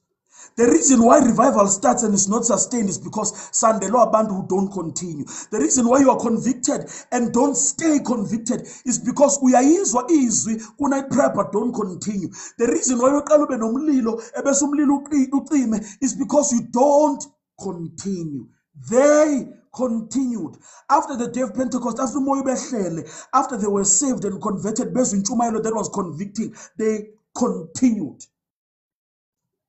The reason why revival starts and is not sustained is because sandelo abantu who don't continue. The reason why you are convicted and don't stay convicted is because uyayizwa izwi ku-night prayer but don't continue. The reason why uqala ube nomlilo ebese umlilo ucime is because you don't continue. They continued. After the day of Pentecost, after umoya ubehlele, after they were saved and converted, bezwe intshumayelo that was convicting, they continued.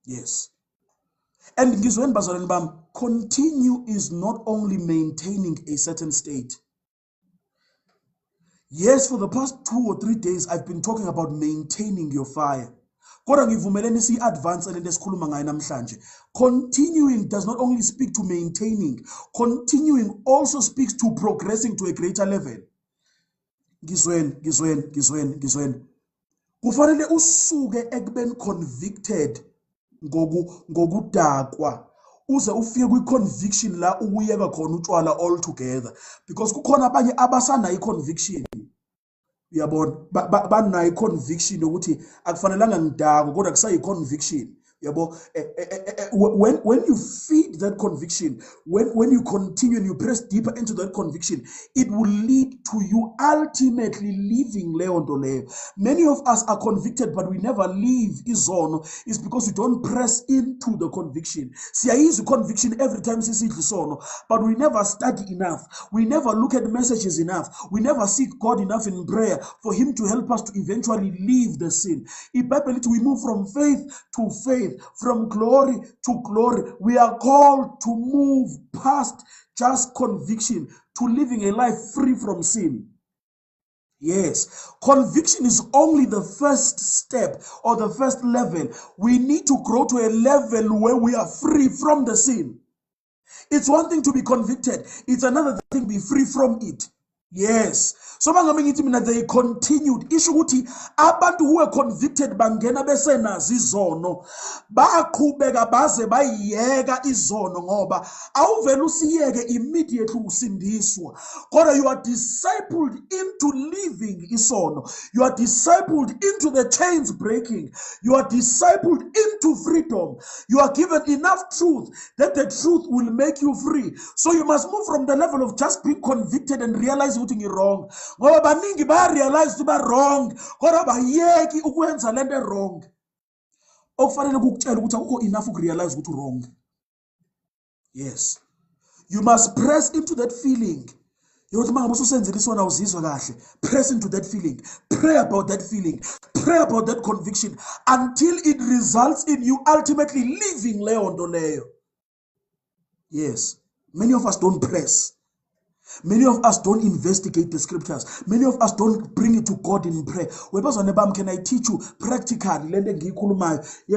Yes. And ngizweni bazalwane bami, continue is not only maintaining a certain state. Yes, for the past 2 or 3 days, I've been talking about maintaining your fire. Kodwa ngivumelene si-advance lento esikhuluma ngayo namhlanje. Continuing does not only speak to maintaining. Continuing also speaks to progressing to a greater level. Ngizweni. Kufanele usuke ekubeni convicted ngokudakwa. Uze ufike kwi-conviction la ukuyeka khona utshwala all together. Because kukhona abanye abasanayo i-conviction. Uyabona banayo i-conviction yokuthi akufanelanga ngidakwe kodwa kusayi conviction. Yabo, when you feed that conviction, when you continue and you press deeper into that conviction, it will lead to you ultimately leaving leyo nto leyo. Many of us are convicted but we never leave izono. It's because we don't press into the conviction. Siyayizwa conviction every time sisidla isono, but we never study enough. We never look at messages enough. We never seek God enough in prayer for him to help us to eventually leave the sin. In Bible, we move from faith to faith, from glory to glory. We are called to move past just conviction to living a life free from sin. Yes, conviction is only the first step or the first level. We need to grow to a level where we are free from the sin. It's one thing to be convicted. It's another thing to be free from it. Yes. So they continued. Isho ukuthi abantu who were convicted bangena besenazi izono baqhubeka baze bayiyeka izono ngoba awuvela usiyeke immediately usindiswa. Kodwa you are discipled into living isono. You are discipled into the chains breaking. You are discipled into freedom. You are given enough truth that the truth will make you free. So you must move from the level of just being convicted and realize what is wrong. Ngoba baningi realize to be wrong kodwa bayeki ukwenza lento wrong. Okufanele ukutshela ukuthi akukho enough ukurealize ukuthi wrong. Yes, you must press into that feeling. Yokuthi mangabe usenzile isona uzizwa kahle, press into that feeling. Pray about that feeling. Pray about that conviction until it results in you ultimately living leyo nto leyo. Yes, many of us don't press. Many of us don't investigate the scriptures. Many of us don't bring it to God in prayer. Can I teach you practically?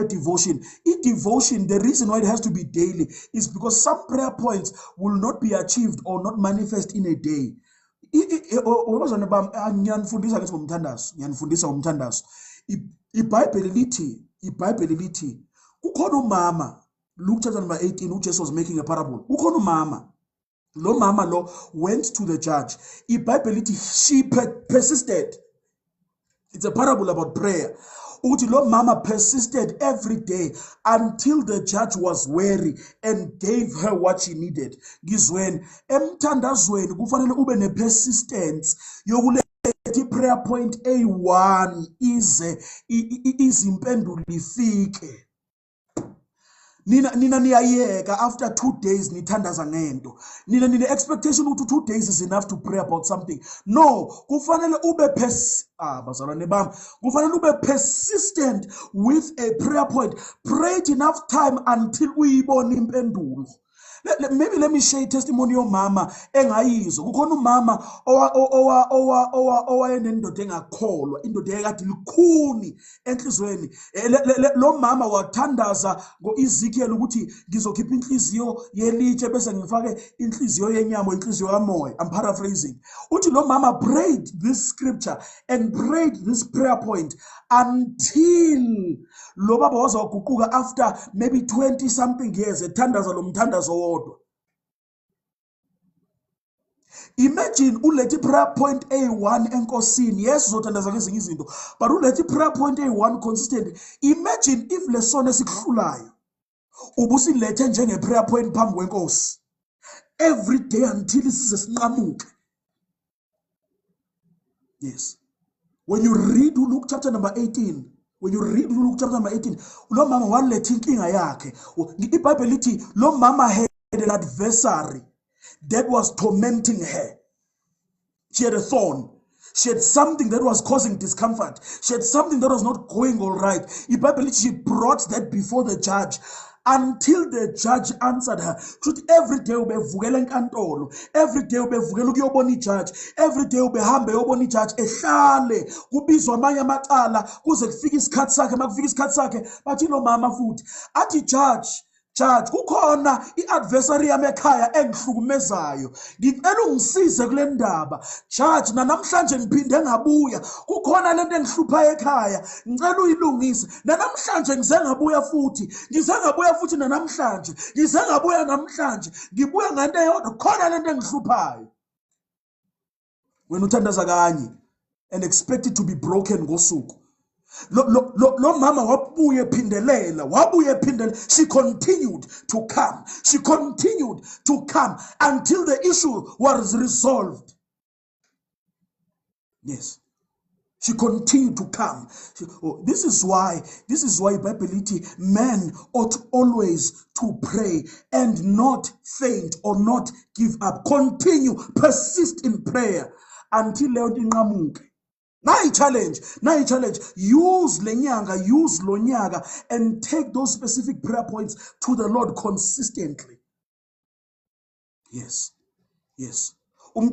Devotion. Devotion, the reason why it has to be daily is because some prayer points will not be achieved or not manifest in a day. iBhayibheli lithi kukhona umama, Luke chapter number 18, who just was making a parable. Kukhona umama. Lo mama lo went to the judge. She persisted. It's a parable about prayer. Lo mama persisted every day until the judge was weary and gave her what she needed. Gizweni emthandazweni kufanele ube ne persistence yokuletha prayer point A1 ize izimpendulo ifike. Nina niyayeka after 2 days nithandaza ngento. Nina expectation ukuthi 2 days is enough to pray about something. No, kufanele ube bazalwane bami, kufanele ube persistent with a prayer point. Pray it enough time until uyibone impendulo. Maybe let me share a testimony of mama engayizwa. Kukhona umama owayenendoda engakholwa, indoda ekade likhuni enhlizweni. Lo mama wathandaza ngoEzekiel ukuthi ngizokhipha inhliziyo yelitshe bese ngifake inhliziyo yenyama, inhliziyo kamoya. I'm paraphrasing. Uthi lo mama prayed this scripture and prayed this prayer point until lo baba waze waguquka after maybe 20 something years ethandaza lo mthandazo wodwa. Imagine ulethi prayer point A1 enkosini. Yes, uzothandaza ngezinye izinto, but ulethi prayer point A1 consistent. Imagine if lesona sikuhlulayo ubusilethe njenge prayer point phambi kwenkosi every day until size sinqamuke. Yes, when you read Luke chapter number 18, lo mama waletha inkinga yakhe. iBhayibheli lithi lo mama had an adversary that was tormenting her. She had a thorn. She had something that was causing discomfort. She had something that was not going all right. She brought that before the judge until the judge answered her. Truth, every day ubevukela enkantolo. Every day ubevukela ukuyobona ijudge. Every day ubehambe uyobona ijudge ehlale kubizwa amanye amacala kuze kufike isikhathi sakhe. Makufika isikhathi sakhe bathi lo mama futhi athi judge, kukhona i-adversary yami ekhaya engihlukumezayo. Ngicela ungisize kule ndaba. Judge, namhlanje ngiphinde ngabuya. Kukhona lento engihlupha ekhaya. Ngicela uyilungise. Namhlanje ngize ngabuya futhi. Namhlanje. Ngibuya ngento eyodwa. Kukhona lento engihluphayo. Wena uthandaza kanye and expect it to be broken ngosuku. Lo mama wabuye phindelela. She continued to come. Until the issue was resolved. Yes. She continued to come. This is why Bible men ought always to pray and not faint or not give up. Continue, persist in prayer until leyo nto inqamuke. Now challenge. Use lo nyaka and take those specific prayer points to the Lord consistently. Yes. I'm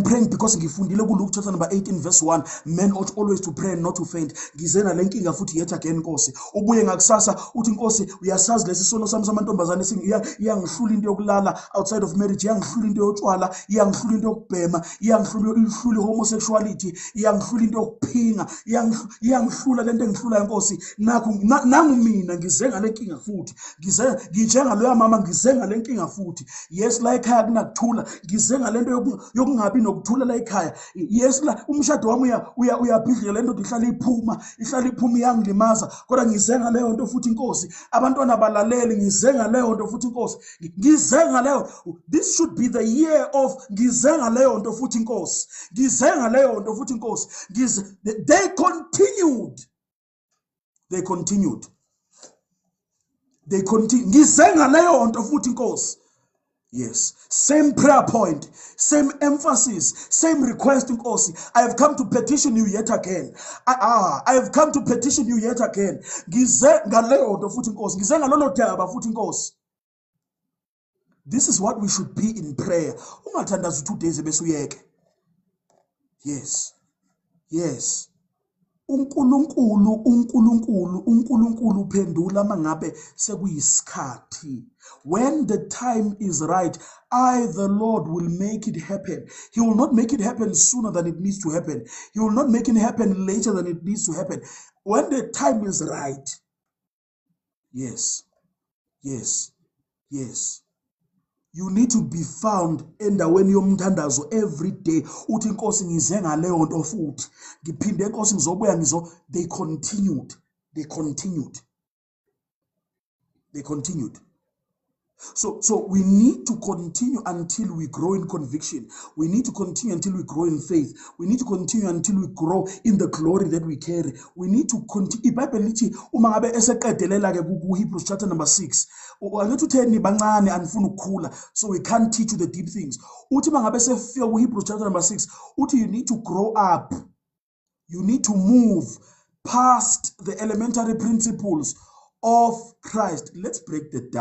praying because ngifundile ku Luke chapter number 18 verse 1. Men ought always to pray and not to faint. Ngizena le nkinga futhi yet again Nkosi. Ubuye ngakusasa uthi Nkosi uyasazi lesi sono sami samantombazane iyangihlula into yokulala outside of marriage, iyangihlula into yotshwala, iyangihlula into yokubhema, iyangihlula homosexuality, iyangihlula into yokuphinga, iyangihlula lento engihlula Nkosi. Nangu mina ngize ngale nkinga futhi. Ngijenga lo mama ngize ngale nkinga futhi. Yes, la ekhaya kunakuthula. Ngize ngale nto yokungabi nokuthula la ekhaya. Yes, la umshado wami uyabhidlela lento ihlala iphuma iyangilimaza. Kodwa ngize ngaleyo nto futhi Nkosi. Abantwana balalele ngize ngaleyo nto futhi Nkosi. This should be the year of ngize ngaleyo nto futhi Nkosi. They continued. Ngize ngaleyo nto futhi Nkosi. Yes, same prayer point, same emphasis, same request, Nkosi. I have come to petition you yet again. I have come to petition you yet again. Ngize ngaleyo nto futhi Nkosi. Ngize ngalolo daba futhi Nkosi. This is what we should be in prayer. Ungathandaza 2 days bese uyeke. Yes. uNkulunkulu uphendula mangabe sekuyisikhathi. When the time is right, the Lord will make it happen. He will not make it happen sooner than it needs to happen. He will not make it happen later than it needs to happen. When the time is right. Yes. You need to be found endaweni yomthandazo every day. Uthi Nkosi ngize ngaleyo nto futhi. Ngiphinde Nkosi ngizobuya They continued. So we need to continue until we grow in conviction. We need to continue until we grow in faith. We need to continue until we grow in the glory that we carry. We need to continue. iBhayibheli lithi uma ngabe eseqedelela ke ku Hebrews chapter number 6. Angithi utheni bancane anifuna ukukhula, so we can't teach you the deep things. Uthi mangabe sefika ku Hebrews chapter number 6, uthi you need to grow up. You need to move past the elementary principles of Christ. Let's break that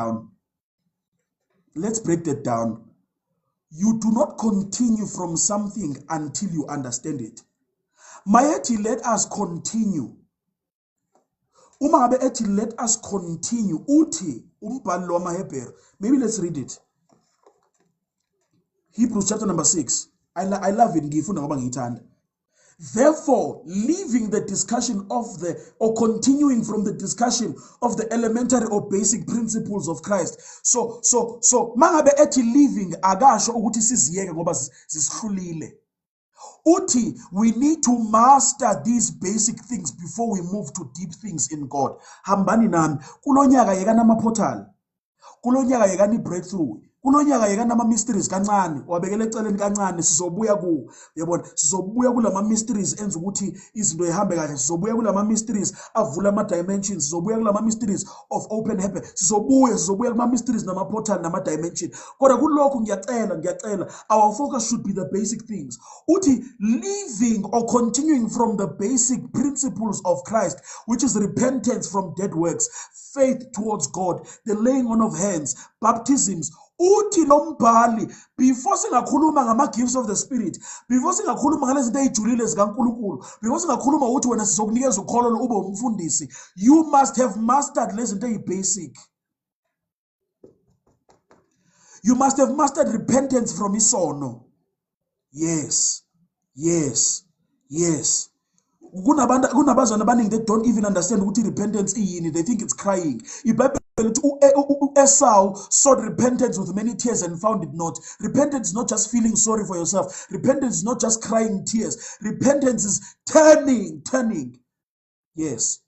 down. You do not continue from something until you understand it. Mayeti, let us continue. Umabe eti, let us continue. Uti, umbhalo wamaHebheru. Maybe let's read it. Hebrews chapter number 6. I love it. Ngifunda ngoba ngiyithanda. Therefore, leaving the discussion or continuing from the discussion of the elementary or basic principles of Christ. So, mangabe ethi leaving akasho ukuthi siziyeke ngoba zisihlulile. Uti, we need to master these basic things before we move to deep things in God. Hambani nami, kulonyaka yekana amaportal. Kulonyaka yekani breakthrough. kulonyaka yeka nama mysteries kancane wabekele eceleni kancane sizobuya ku yabona sizobuya kulama mysteries enza ukuthi izinto ehambe kahle sizobuya kulama mysteries avula ama dimensions sizobuya kulama mysteries of open heaven sizobuya kuma mysteries nama portal nama dimension kodwa kulokho ngiyacela our focus should be the basic things uthi living or continuing from the basic principles of Christ which is repentance from dead works faith towards God the laying on of hands baptisms uthi lombhali before singakhuluma ngama gifts of the spirit before singakhuluma ngale zinto ezijulile zikaNkulunkulu before singakhuluma ukuthi wena sizokunikeza ukholo ube umfundisi you must have mastered lezi zinto ezibasic you must have mastered repentance from isono yes kunabazwana abaningi they don't even understand ukuthi repentance iyini they think it's crying iBhayibheli Esau sought repentance with many tears and found it not. Repentance is not just feeling sorry for yourself. Repentance is not just crying tears. Repentance is turning. Yes.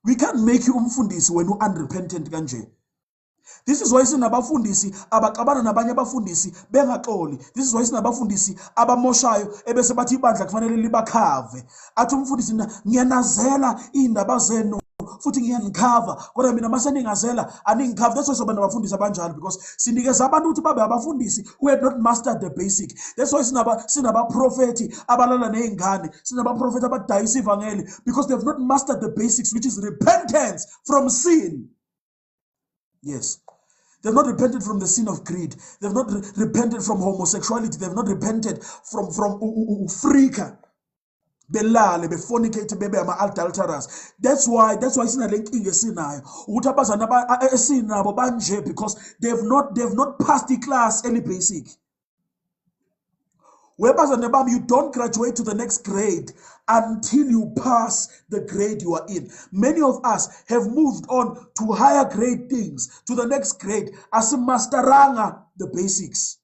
We can't make you umfundisi when you unrepentant kanje. This is why sinabafundisi abaqabana nabanye abafundisi bengaxoli. This is why sinabafundisi abamoshayo ebese bathi ibandla kufanele libakhave. Athi umfundisi ngiyanazela indaba zenu futhi ngiyanikava kodwa mina maseningazela aningikava. That's why sobantu abafundisi abanjalo because sinikeza abantu ukuthi babe abafundisi who had not mastered the basic. That's why sinaba propheti abalala nezingane sinaba propheti abadayisa ivangeli because they have not mastered the basics which is repentance from sin. Yes. They've not repented from the sin of greed. They've not repented from homosexuality. They've not repented from freaka. Belale befornicate bebe ama adulterers. That's why sinale nkinga esinayo. Ukuthi abazana esinabo banje because they've not passed the class any basic. Webazana bam, you don't graduate to the next grade until you pass the grade you are in. Many of us have moved on to higher grade things, to the next grade, as masteranga the basics.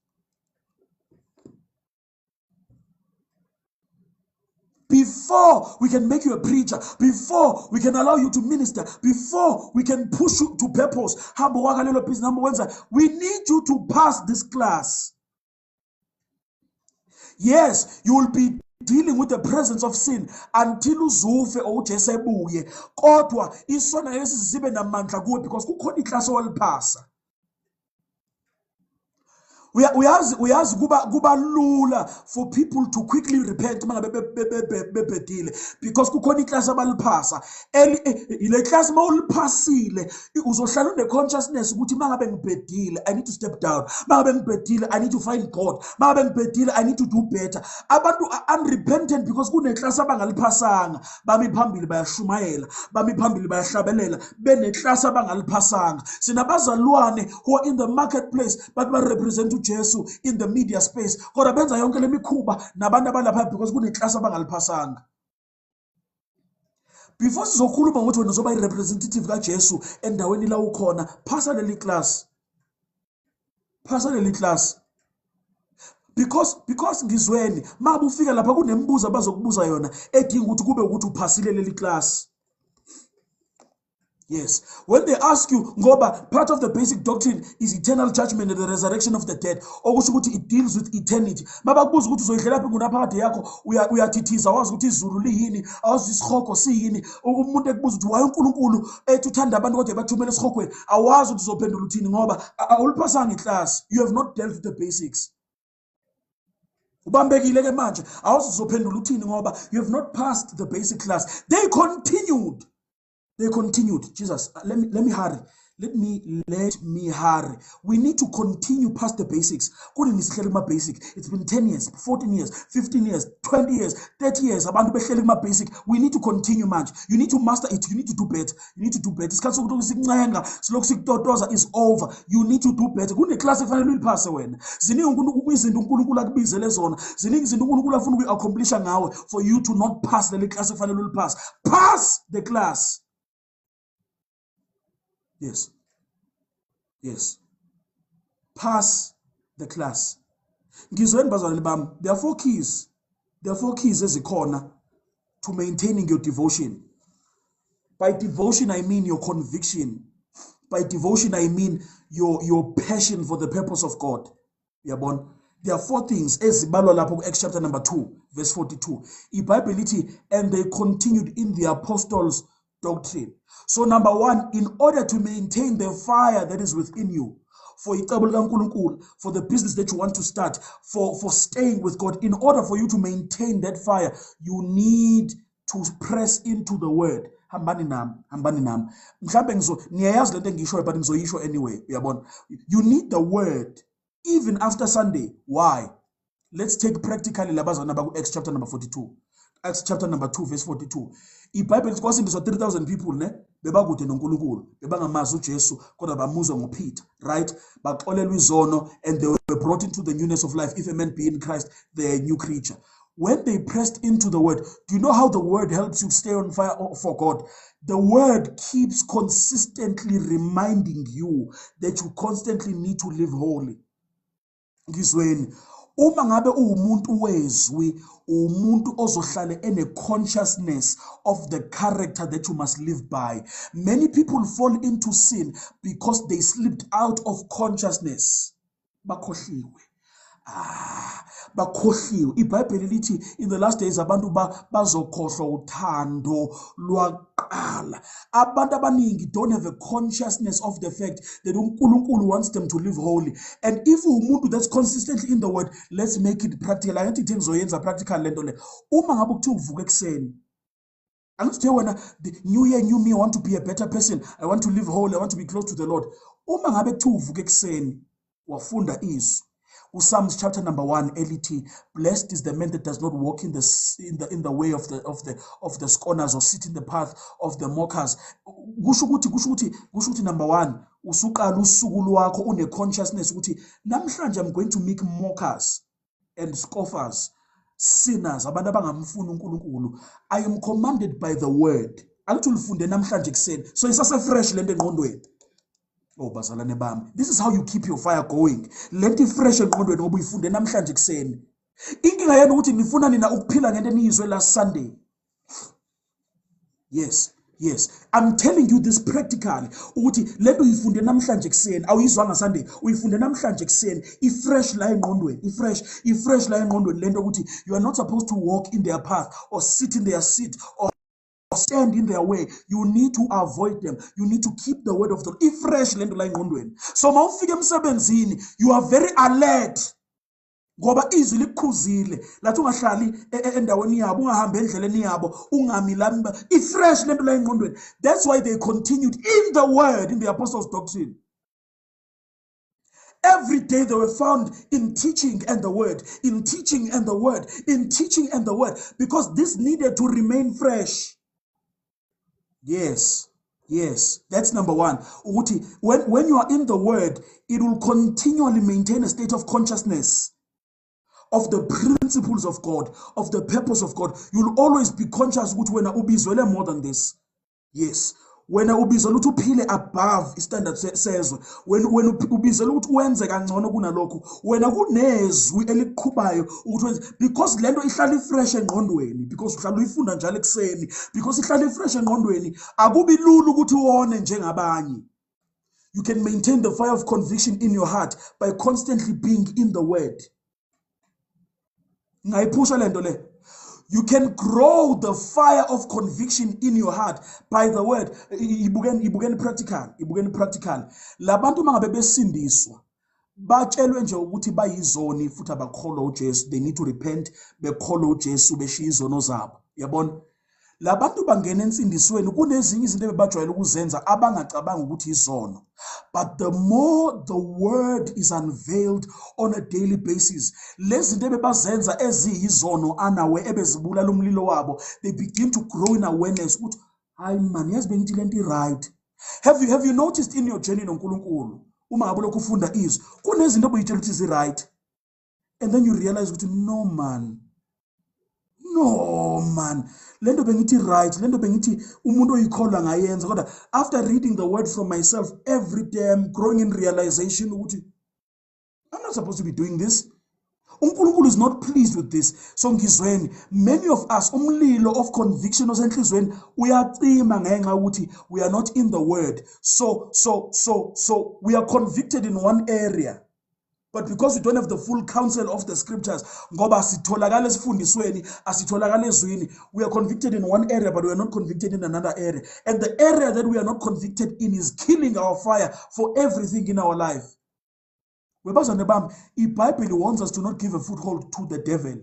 Before we can make you a preacher, before we can allow you to minister, before we can push you to purpose, we need you to pass this class. Yes, you will be dealing with the presence of sin until uzufe or uJesu ebuye. Kodwa isona lesi sibe namandla kuwe because kukhona iclass owaliphasa. Uyazi kuba lula for people to quickly repent mangabe bebedile because kukhona iclass abaliphasa ile class mawuliphasile uzohlala une consciousness ukuthi mangabe ngibedile I need to step down mangabe ngibedile I need to find God mangabe ngibedile I need to do better. Abantu unrepentant because kune class abangaliphasanga bami phambili bayashumayela bami phambili bayahlabelela bene class abangaliphasanga. Sinabazalwane who are in the marketplace but ba represent Jesu in the media space kodwa benza yonke lemikhuba nabantu abalapha because kuneclass abangaliphasanga. Before sizokhuluma ukuthi wena uzoba irepresentative kaJesu endaweni la ukhona phasa leli class because ngizweni mabe ufika lapha kunembuzo abazokubuza yona edinga ukuthi kube ukuthi uphasile leli class. Yes, when they ask you, ngoba part of the basic doctrine is eternal judgment and the resurrection of the dead. Okusho ukuthi it deals with eternity. Mabakubuza ukuthi uzoyidlela phi ngunaphakade yakho uyathithiza wazi ukuthi izulu liyini, awazi isikhoko siyini. Umuntu ekubuza ukuthi waye uNkulunkulu ethi uthanda abantu kodwa ebathumela esikhokweni, awazi ukuthi uzophendula uthini ngoba awuliphasanga iclass. You have not dealt with the basics. Ubambekile ke manje, awazi uzophendula uthini ngoba you have not passed the basic class. They continued. Jesus, let me hurry. Let me hurry. We need to continue past the basics. It's been 10 years, 14 years, 15 years, 20 years, 30 years. Basic. We need to continue, man. You need to master it. You need to do better. Is over. You need to do better. Class pass for you to not pass the class. Pass the class. Yes. Pass the class. There are 4 keys. There are 4 keys as a corner to maintaining your devotion. By devotion, I mean your conviction. By devotion, I mean your passion for the purpose of God. Yabon. There are 4 things. Ezibalwa lapho Acts chapter number 2, verse 42. iBhayibheli, and they continued in the apostles' doctrine. So number 1, in order to maintain the fire that is within you, for the business that you want to start, for staying with God, in order for you to maintain that fire, you need to press into the word. Hambani nam. Mhlambe niyayazi lento engishoyo but ngizoyisho anyway. Uyabona? You need the word even after Sunday. Why? Let's take practically labazana baku Acts chapter number 42. Acts chapter number 2 verse 42. iBhayibheli kwasindiswa 3,000 people ne bebakude noNkulunkulu bebangamazi uJesu kodwa bamuzwa ngoPeter, right? Baxolelwa izono and they were brought into the newness of life. If a man be in Christ, they're a new creature. When they pressed into the word, do you know how the word helps you stay on fire for God? The word keeps consistently reminding you that you constantly need to live holy. Ngizweni, uma ngabe umuntu wezwi, umuntu ozohlale ene consciousness of the character that you must live by. Many people fall into sin because they slipped out of consciousness. Bakhohliwe. Bakhohliwe. iBhayibheli lithi in the last days abantu bazokhohlwa uthando lwaqala. Abantu abaningi don't have a consciousness of the fact that uNkulunkulu wants them to live holy. And if umuntu that's consistently in the word, let's make it practical. I think ngizoyenza practical lento le. Uma ngabe kuthi uvuka ekseni, angithi wena the new year new me, I want to be a better person, I want to live holy, I want to be close to the Lord. Uma ngabe kuthi uvuka ekseni wafunda izwi, Psalms chapter number 1, elithi, blessed is the man that does not walk in the way of the scorners or sit in the path of the mockers. Kusho ukuthi number 1, usuqala usuku lwakho une consciousness ukuthi namhlanje I'm going to make mockers and scoffers, sinners, abantu abangamfuni uNkulunkulu. I am commanded by the word. Alithi ulifunde namhlanje kuseni. So isase fresh lento engqondweni. Oh bazalwane bami, this is how you keep your fire going. Let it fresh engqondweni ngoba uyifunde namhlanje kuseni. Inkinga yenu ukuthi nifuna nina ukuphila ngento eniyizwe last Sunday. Yes. I'm telling you this practically. Ukuthi lento uyifunde namhlanje kuseni, awuyizwanga Sunday, uyifunde namhlanje kuseni, ifresh la engqondweni, ifresh la engqondweni lento ukuthi you are not supposed to walk in their path or sit in their seat or stand in their way. You need to avoid them. You need to keep the word of the Lord. If fresh lento la engqondweni. So mawufika emsebenzini, you are very alert. Ngoba izwi likhuzile. Lathi ungahlali endaweni yabo, ungahambe endleleni yabo, ungamilami. If fresh lento la engqondweni. That's why they continued in the word, in the apostles' doctrine. Every day they were found in teaching and the word, in teaching and the word, in teaching and the word, because this needed to remain fresh. Yes, that's number 1. When you are in the word, it will continually maintain a state of consciousness of the principles of God, of the purpose of God. You'll always be conscious when ubizwele more than this. Yes. When ubizwele ukuthi uphile above standard says, when ubizwele ukuthi wenze kangcono kunalokho, wena kunezwi eliqhubhayo ukuthi wenze, because lento ihlala fresh engqondweni, because uhlala uyifunda njalo ekseni, because ihlala fresh engqondweni, akubi lula ukuthi uone njengabanye. You can maintain the fire of conviction in your heart by constantly being in the word. Ngayiphusha lento le. You can grow the fire of conviction in your heart by the word. Ibukeni practical. Labantu mangabe besindiswa, batshelwe nje ukuthi bayizoni futhi abakholwa uJesu, they need to repent, bekholwa uJesu beshiya izono zabo. Yabona? Labantu bangena ensindisweni kunezinye izinto ebebajwayele ukuzenza abangacabanga ukuthi izono. But the more the word is unveiled on a daily basis, lezi zinto ebebazenza eziyizono anawe ebezibulala umlilo wabo, they begin to grow in awareness ukuthi hayi man, yazi bengithi lento right. Have you noticed in your journey noNkulunkulu, uma ngabe lokhu ufunda izwi, kunezinto obuyitshela ukuthi zi right, and then you realize ukuthi no man, lento bengithi right, lento bengithi umuntu oyikholwa ngayenza, kodwa after reading the word from myself every day I'm growing in realization ukuthi I'm not supposed to be doing this. uNkulunkulu is not pleased with this. So ngizweni, many of us, umlilo of conviction osenhlizweni uyacima ngenxa ukuthi we are not in the word. So we are convicted in one area. But because we don't have the full counsel of the scriptures, ngoba asitholakala esifundisweni, asitholakala ezwini, we are convicted in one area, but we are not convicted in another area. And the area that we are not convicted in is killing our fire for everything in our life. Webazane bami, iBhayibheli wants us to not give a foothold to the devil.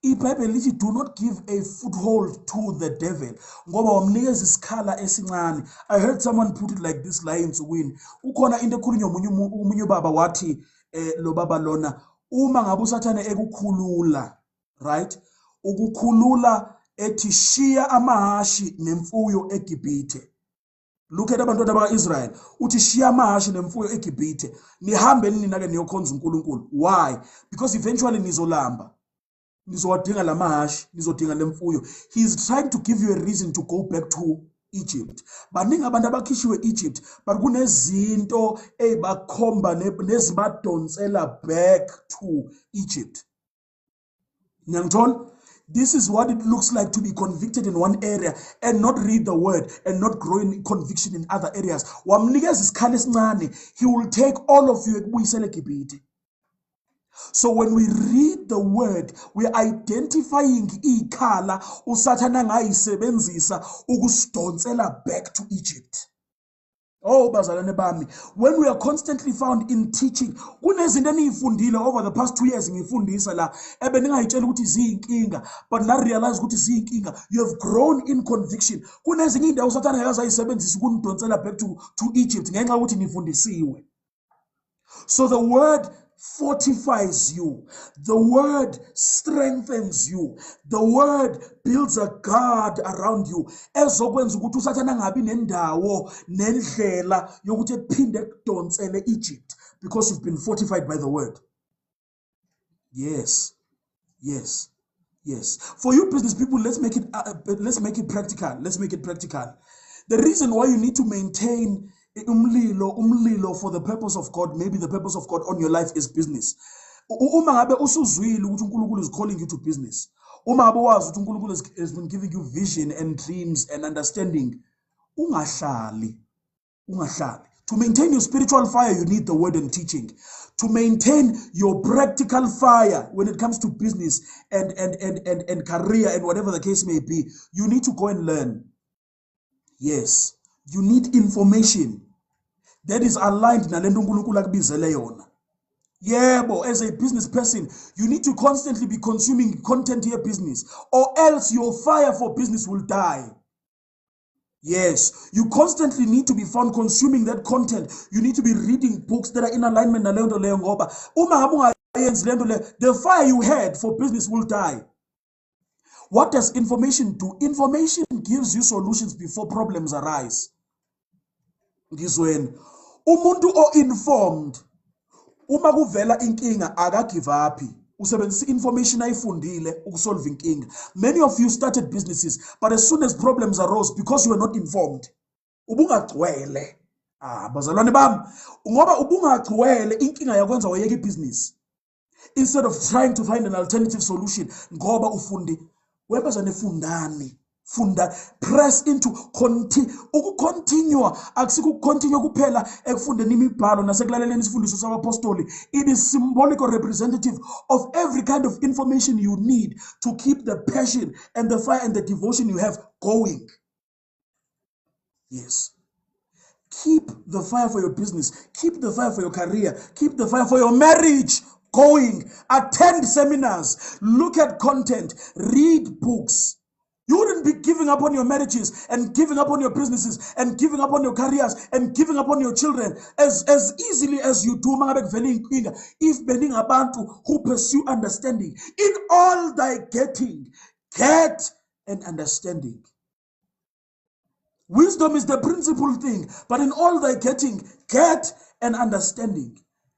iBhayibheli lithi do not give a foothold to the devil. Ngoba wamnikeza isikhala esincane. I heard someone put it like this line ensukwini. Ukhona into ekhulunywa umunye ubaba wathi lo baba lona uma ngabe usathane ekukhulula, right? Ukukhulula ethi shiya amahashi nemfuyo eGibhithe. Look at abantwana baka-Israel. Uthi shiya amahashi nemfuyo eGibhithe. Nihambe nina ke niyokhonza uNkulunkulu. Why? Because eventually nizolamba. Nizowadinga lamahashi, nizodinga lemfuyo. He is trying to give you a reason to go back to Egypt. Baningi abantu abakhishiwe Egypt, but kunezinto ezibakhomba nezibadonsela back to Egypt. Nyangithola? This is what it looks like to be convicted in one area and not read the word and not grow in conviction in other areas. Wamnikeza isikhala esincane, he will take all of you ekubuyisele eGibhithe. So when we read the word, we are identifying ikhala usathana ngayisebenzisa ukusidonsela back to Egypt. Oh, bazalwane bami, when we are constantly found in teaching, kunezinto eniyifundile over the past 2 years ngifundisa la, ebe ningayitshela ukuthi ziyinkinga, but na realize ukuthi ziyinkinga. You have grown in conviction. Kunezinye indawo usathana ngayisebenzisa ukunidonsela back to Egypt ngenxa ukuthi nifundisiwe. So the word fortifies you. The word strengthens you. The word builds a guard around you. Ezokwenza ukuthi usathana ngabi nendawo nendlela yokuthi ephinde ekudonsele Egypt, because you've been fortified by the word. Yes. Yes. Yes. For you business people, let's make it practical. Let's make it practical. The reason why you need to maintain umlilo for the purpose of God, maybe the purpose of God on your life is business. Uma ngabe usuzwile ukuthi uNkulunkulu is calling you to business. Uma ngabe wazi ukuthi uNkulunkulu has been giving you vision and dreams and understanding, ungahlali. To maintain your spiritual fire, you need the word and teaching. To maintain your practical fire when it comes to business and career and whatever the case may be, you need to go and learn. Yes, you need information that is aligned nalento uNkulunkulu akubizele yona. Yebo, as a business person, you need to constantly be consuming content here business, or else your fire for business will die. Yes, you constantly need to be found consuming that content. You need to be reading books that are in alignment nalento leyo ngoba uma ngabe ungayenzi lento le, the fire you had for business will die. What does information do? Information gives you solutions before problems arise. Ngizweni, umuntu o-informed, uma kuvela inkinga akagive up. Usebenzisa information ayifundile ukusolve inkinga. Many of you started businesses, but as soon as problems arose, because you were not informed, ubungagcwele. Bazalwane bami, ngoba ubungagcwele inkinga yakwenza wayeka ibhizinisi. Instead of trying to find an alternative solution, ngoba ufundi, webazane fundani. Funda, press into continue continue kuphela ekufundeni imibhalo nasekulaleleni isifundiso sabapostoli. It is symbolic or representative of every kind of information you need to keep the passion and the fire and the devotion you have going. Yes. Keep the fire for your business, keep the fire for your career, keep the fire for your marriage going. Attend seminars, look at content, read books. You wouldn't be giving up on your marriages and giving up on your businesses and giving up on your careers and giving up on your children as easily as you do if being abantu who pursue understanding. In all thy getting, get an understanding. Wisdom is the principal thing, but in all thy getting, get an understanding.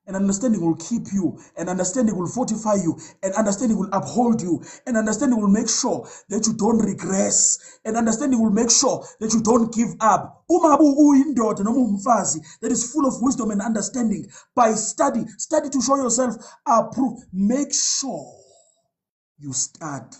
And understanding will keep you, and understanding will fortify you, and understanding will uphold you, and understanding will make sure that you don't regress, and understanding will make sure that you don't give up. Uma uyindoda noma umfazi that is full of wisdom and understanding, by study to show yourself approved. Make sure you study.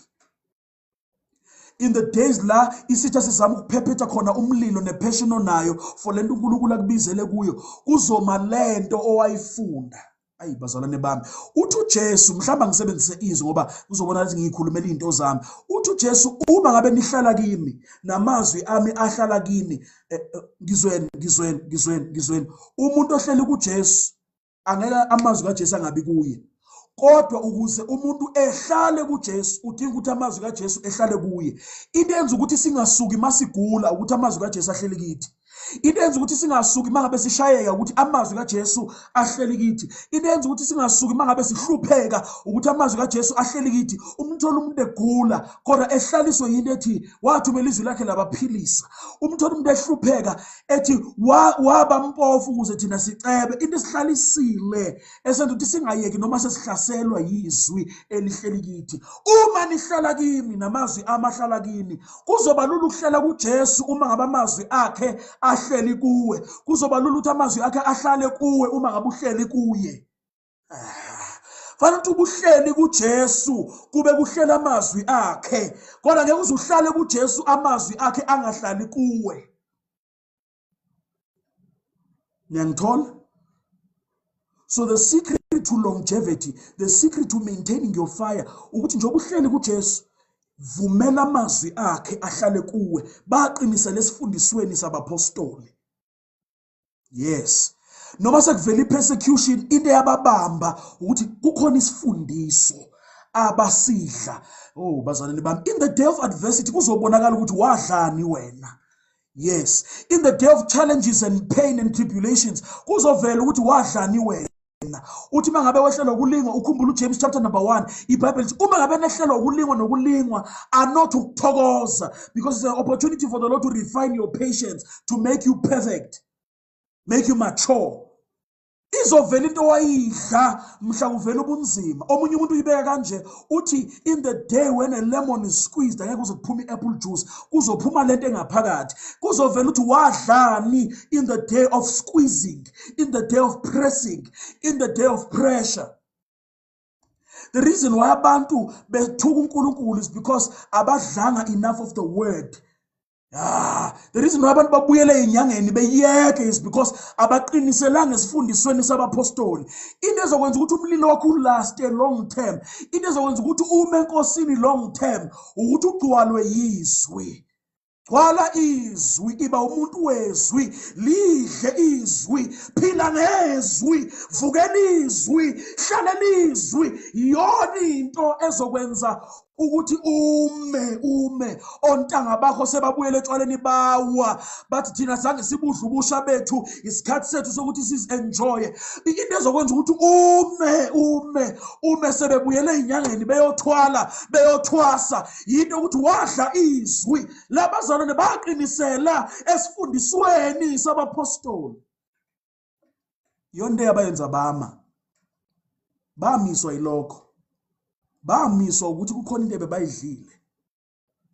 In the days la isitha sizama ukuphephetha khona umlilo nepassion onayo for lento uNkulunkulu akubizele kuyo uzoma lento owayifunda. Ayi bazalwane bami, uthi uJesu, mhlamba ngisebenzise izwi ngoba uzobona ukuthi ngiyikhulumela izinto zami. Uthi uJesu, uma ngabe nihlala kimi namazwi ami ahlala kini, ngizweni. Umuntu ohleli kuJesu angeke amazwi kaJesu angabi kuye. Kodwa ukuze umuntu ehlale kuJesu udinga ukuthi amazwi kaJesu ehlale kuye. Into yenza ukuthi singasuki masigula ukuthi amazwi kaJesu ahleli kithi. Into yenza ukuthi singasuki mangabe sishayeka ukuthi amazwi kaJesu ahleli kithi. Into yenza ukuthi singasuki mangabe sihlupheka ukuthi amazwi kaJesu ahleli kithi. Umthola umuntu egula kodwa ehlaliswe yinto ethi wathumela izwi lakhe labaphilisa. Umthola umuntu ehlupheka ethi waba mpofu ukuze thina sicebe. Into esihlalisile esenza ukuthi singayeki noma sesihlaselwa yizwi elihleli kithi. Uma nihlala kimi namazwi amahlala kini, kuzoba lula ukuhlela kuJesu uma ngaba amazwi akhe ahleli kuwe. Kuzoba lula ukuthi amazwi akhe ahlale kuwe uma ngabe uhleli kuye. Fanele ukuthi ubuhleli kuJesu kube kuhlela amazwi akhe. Kodwa ngeke uzuhlale kuJesu amazwi akhe angahlali kuwe. Niyangithola? So the secret to longevity, the secret to maintaining your fire, ukuthi njengoba uhleli kuJesu, vumela amazwi akhe ahlale kuwe. Baqinisa lesifundisweni sabapostoli. Yes. Noma sekuvela persecution, into yababamba ukuthi kukhona isifundiso abasidla. Oh bazalwane bami, in the day of adversity kuzobonakala ukuthi wadlani wena. Yes, in the day of challenges and pain and tribulations kuzovela ukuthi wadlani wena. Uthi mangabe wehlelwa ukulingwa, ukhumbula uJames chapter number 1, iBhayibheli lithi uma ngabe nehlelwa ukulingwa nokulingwa are not ukuthokoza, because it's an opportunity for the Lord to refine your patience, to make you perfect, make you mature. Izovela into wayidla mhla kuvela ubunzima. Omunye umuntu uyibeka kanje uthi in the day when a lemon is squeezed angeke kuzophuma iapple juice, kuzophuma lento engaphakathi. Kuzovela uthi wadlani in the day of squeezing, in the day of pressing, in the day of pressure. The reason why abantu bethuka uNkulunkulu is because abadlanga enough of the word. The reason why abantu babuyele enyangeni beyeke is because abaqiniselanga esifundisweni sabapostoli. Into ezokwenza ukuthi umlilo wakho ulast a long term, into ezokwenza ukuthi ume enkosini long term, ukuthi ugcwalwe yizwi. Gcwala izwi, iba umuntu wezwi, lidle izwi, phila ngezwi, vukela izwi, hlalela izwi. Yona into ezokwenza ukuthi ume ontanga bakho sebabuyele etshwaleni bawa bathi thina zange sibudla ubusha bethu, isikhathi sethu sokuthi sizenjoye. Into ezokwenza ukuthi ume sebebuyele enyangeni beyothwala beyothwasa yinto ukuthi wadla izwi labazalwane baqinisela esifundisweni sabapostoli. Yonke abayenza bamiswa yilokho. Bamiswa ukuthi kukhona into ebebayidlile.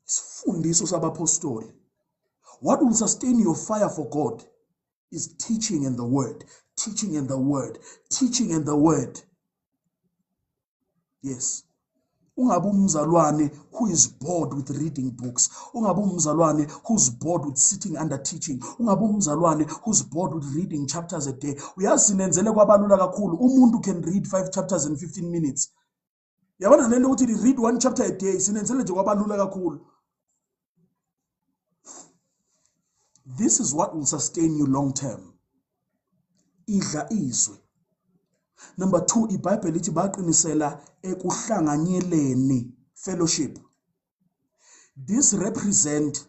Isifundiso sabapostoli. What will sustain your fire for God is teaching in the word, teaching in the word, teaching in the word. Yes. Ungabi umzalwane who is bored with reading books. Ungabi umzalwane who's bored with sitting under teaching. Ungabi umzalwane who's bored with reading chapters a day. Uyazinenzele kwabalula kakhulu. Umuntu can read 5 chapters in 15 minutes. Yabona lento ukuthi read 1 chapter a day sinenzele nje kwabalula kakhulu. This is what will sustain you long term. Idla izwi. Number 2, iBhayibheli lithi baqinisela ekuhlanganyeleni, fellowship. This represent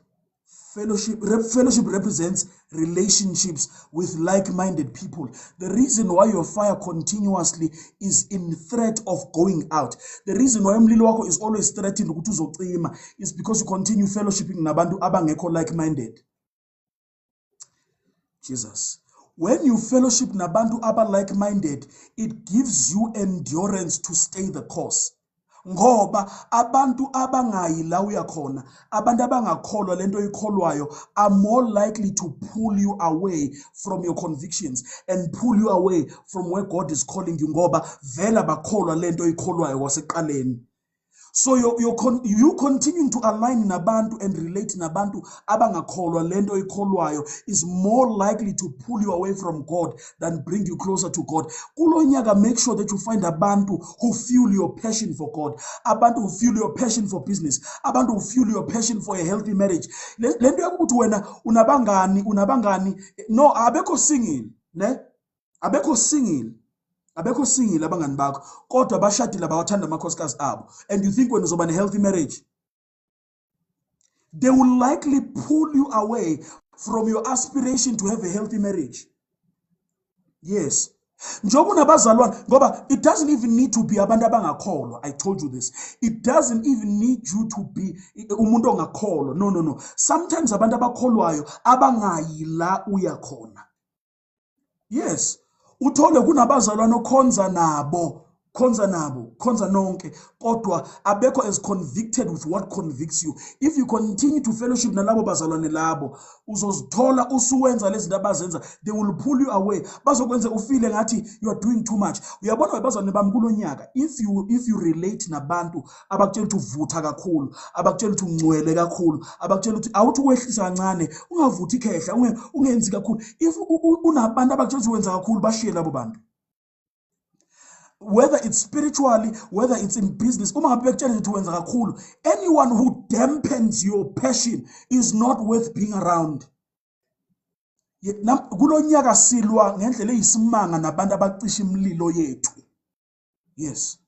fellowship. Fellowship represents relationships with like-minded people. The reason why your fire continuously is in threat of going out, the reason why umlilo wakho is always threatened ukuthi uzocima, is because you continue fellowshipping nabantu abangekho like-minded. Jesus. When you fellowship nabantu aba like-minded, it gives you endurance to stay the course. Ngoba abantu abangayi la uyakhona, abantu abangakholwa lento oyikholwayo are more likely to pull you away from your convictions and pull you away from where God is calling you, ngoba vela bakholwa lento oyikholwayo kwaseqaleni. So you continuing to align nabantu and relate nabantu abangakholwa lento oyikholwayo is more likely to pull you away from God than bring you closer to God. Kulo nyaka, make sure that you find abantu who fuel your passion for God, abantu who fuel your passion for business, abantu who fuel your passion for a healthy marriage. Lento yokuthi wena unabangani, no, abekho singing, ne? Abekho singing abangani bakho, kodwa bashadile bawathanda amakhosikazi abo. And you think when uzoba ne-healthy marriage, they will likely pull you away from your aspiration to have a healthy marriage. Yes. Njoba unabazalwane, ngoba it doesn't even need to be abantu abangakholwa. I told you this. It doesn't even need you to be umuntu ongakholwa. No. Sometimes abantu abakholwayo abangayi la uyakhona. Yes. Uthole kunabazalwane okhonza nonke, kodwa abekho as convicted with what convicts you. If you continue to fellowship nalabo bazalwane labo, uzozithola usuwenza lezi zinto abazenza, they will pull you away. Bazokwenza ufile ngathi you are doing too much. Uyabona bazalwane bami kulo nyaka, if you relate nabantu abakutshela ukuthi uvutha kakhulu, abakutshela ukuthi ungcwele kakhulu, abakutshela ukuthi awuthi ukwehlisa kancane, ungavuthi ikhehla, ungenzi kakhulu. If unabantu abakutshela ukuthi wenza kakhulu, bashiye labo bantu. Whether it's spiritually, whether it's in business, anyone who dampens your passion is not worth being around. Kulo nyaka silwa ngendlela eyisimanga nabantu abacisha imililo yethu. Yes.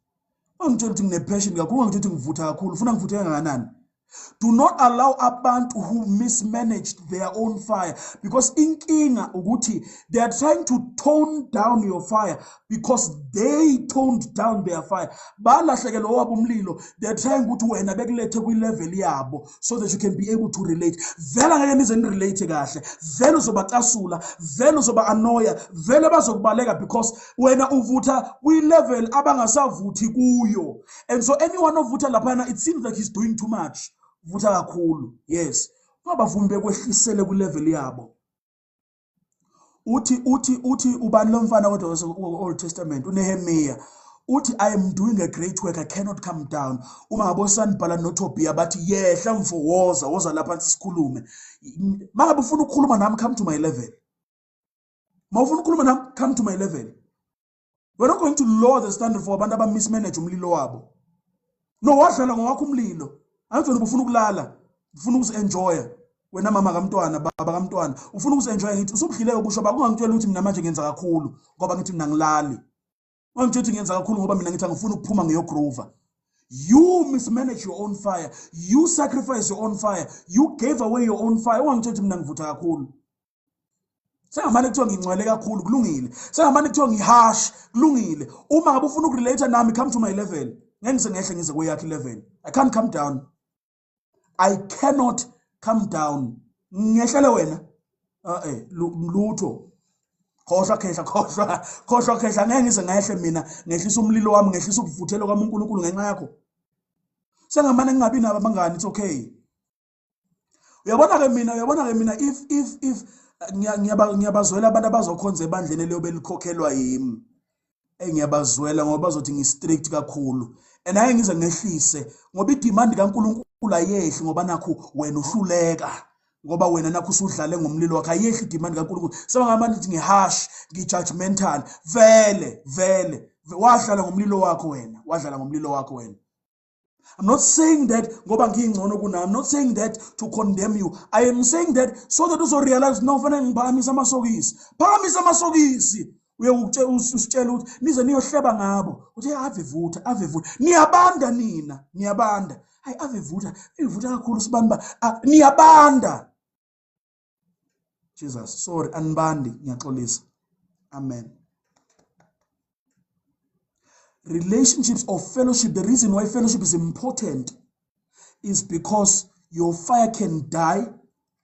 Ungitshela ukuthi ngine-passion kakhulu, ungitshela ukuthi ngivutha kakhulu, ufuna ngivuthe kangakanani. Do not allow abantu who mismanaged their own fire, because inkinga ukuthi they are trying to tone down your fire because they toned down their fire. Balahlekelwa wabo umlilo, they are trying ukuthi wena bekulethe kwi-level yabo so that you can be able to relate. Vela ngeke nize nirelate kahle, vele uzobacasula, vele uzoba-annoya, vele bazokubaleka because wena uvutha kwi-level abangasavuthi kuyo. And so anyone ovutha laphana, it seems like he's doing too much. Vutha kakhulu. Yes. Ungabavumi bekwehlisele kwi-level yabo. Uthi ubani lo mfana kodwa Old Testament, uNehemiah. Uthi I am doing a great work, I cannot come down. Uma ngabo Sanballat noTobiya bathi yehla woza lapha sikhulume. Mangabe ufuna ukukhuluma nami, come to my level. Mawufuna ukukhuluma nami, come to my level. We're not going to lower the standard for abantu abamismanage umlilo wabo. No, wadlala ngowakho umlilo. Angithi wena ufuna ukulala, ufuna ukuzi-enjoya. Wena mama kamntwana, baba kamntwana, ufuna ukuzi-enjoya. Ngithi usubudlileke kusho baba, ungangitshela ukuthi mina manje ngenza kakhulu ngoba ngithi mina ngilali. Ungangitshela ukuthi ngenza kakhulu ngoba mina ngithi angifuna ukuphuma ngeyogroova. You mismanage your own fire. You sacrifice your own fire. You gave away your own fire. Ungangitshela ukuthi mina ngivutha kakhulu. Sengamane kuthiwa ngingcwele kakhulu, kulungile. Sengamane kuthiwa ngiharsh, kulungile. Uma ngabe ufuna ukurelate nami, come to my level. Ngeke ngize ngize kweyakhe level. I can't come down. I cannot come down. Ngehlele wena. Lutho. Khohlwa khehla ngeke ngize ngahle mina, ngehlisa umlilo wami, ngehlisa ukuvuthela kwami uNkulunkulu ngenxa yakho. Sengamane ngingabi nabo abangani, it's okay. Uyabona ke mina if ngiyabazwela abantu abazokhonza ebandleni leyo belikhokhelwa yimi. Ngiyabazwela ngoba bazothi ngistrict kakhulu. And hayi ngize ngehlise ngoba idemand kaNkulunkulu ayehli ngoba nakho wena uhluleka, ngoba wena nakho usudlale ngomlilo wakhe, ayehli idemand kaNkulunkulu. Sebangamanje ukuthi ngiharsh, ngijudgmental, vele wadlala ngomlilo wakho wena. I'm not saying that ngoba ngingcono kuna. I'm not saying that to condemn you. I am saying that so that you realize no fanele ngiphakamisa amasokisi. Phakamisa amasokisi. Uye usitshela ukuthi nize niyohleba ngabo. Uthi ave vutha. Niyabanda nina, niyabanda. Hayi ave vutha kakhulu sibani ba. Niyabanda. Jesus, sorry, anibandi, ngiyaxolisa. Amen. Relationships of fellowship, the reason why fellowship is important is because your fire can die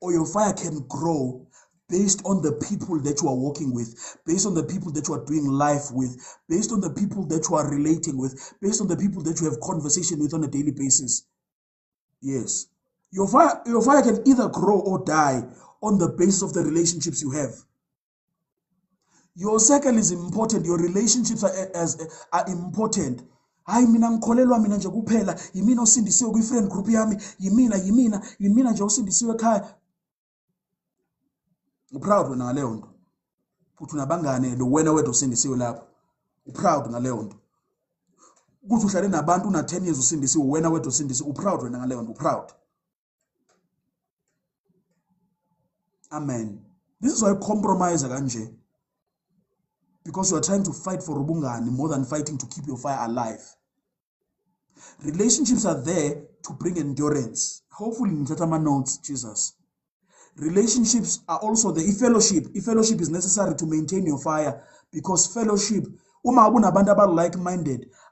or your fire can grow based on the people that you are working with, based on the people that you are doing life with, based on the people that you are relating with, based on the people that you have conversation with on a daily basis. Yes. Your fire can either grow or die on the basis of the relationships you have. Your circle is important. Your relationships are important. Hayi mina ngikholelwa mina nje kuphela, yimina osindisiwe kwi-friend group yami, yimina nje osindisiwe ekhaya. Uproud wena ngaleyo nto. Futhi unabangane lo wena wedwa osindisiwe lapho. Uproud ngaleyo nto. Kuthi uhlale nabantu una 10 years usindisiwe wena wedwa osindisiwe, uproud wena ngaleyo nto, uproud. Amen. This is why compromise kanje. Because you are trying to fight for ubungani more than fighting to keep your fire alive. Relationships are there to bring endurance. Hopefully, nithatha ama notes, Jesus. Relationships are also there. Fellowship is necessary to maintain your fire, because fellowship, uma abunabantu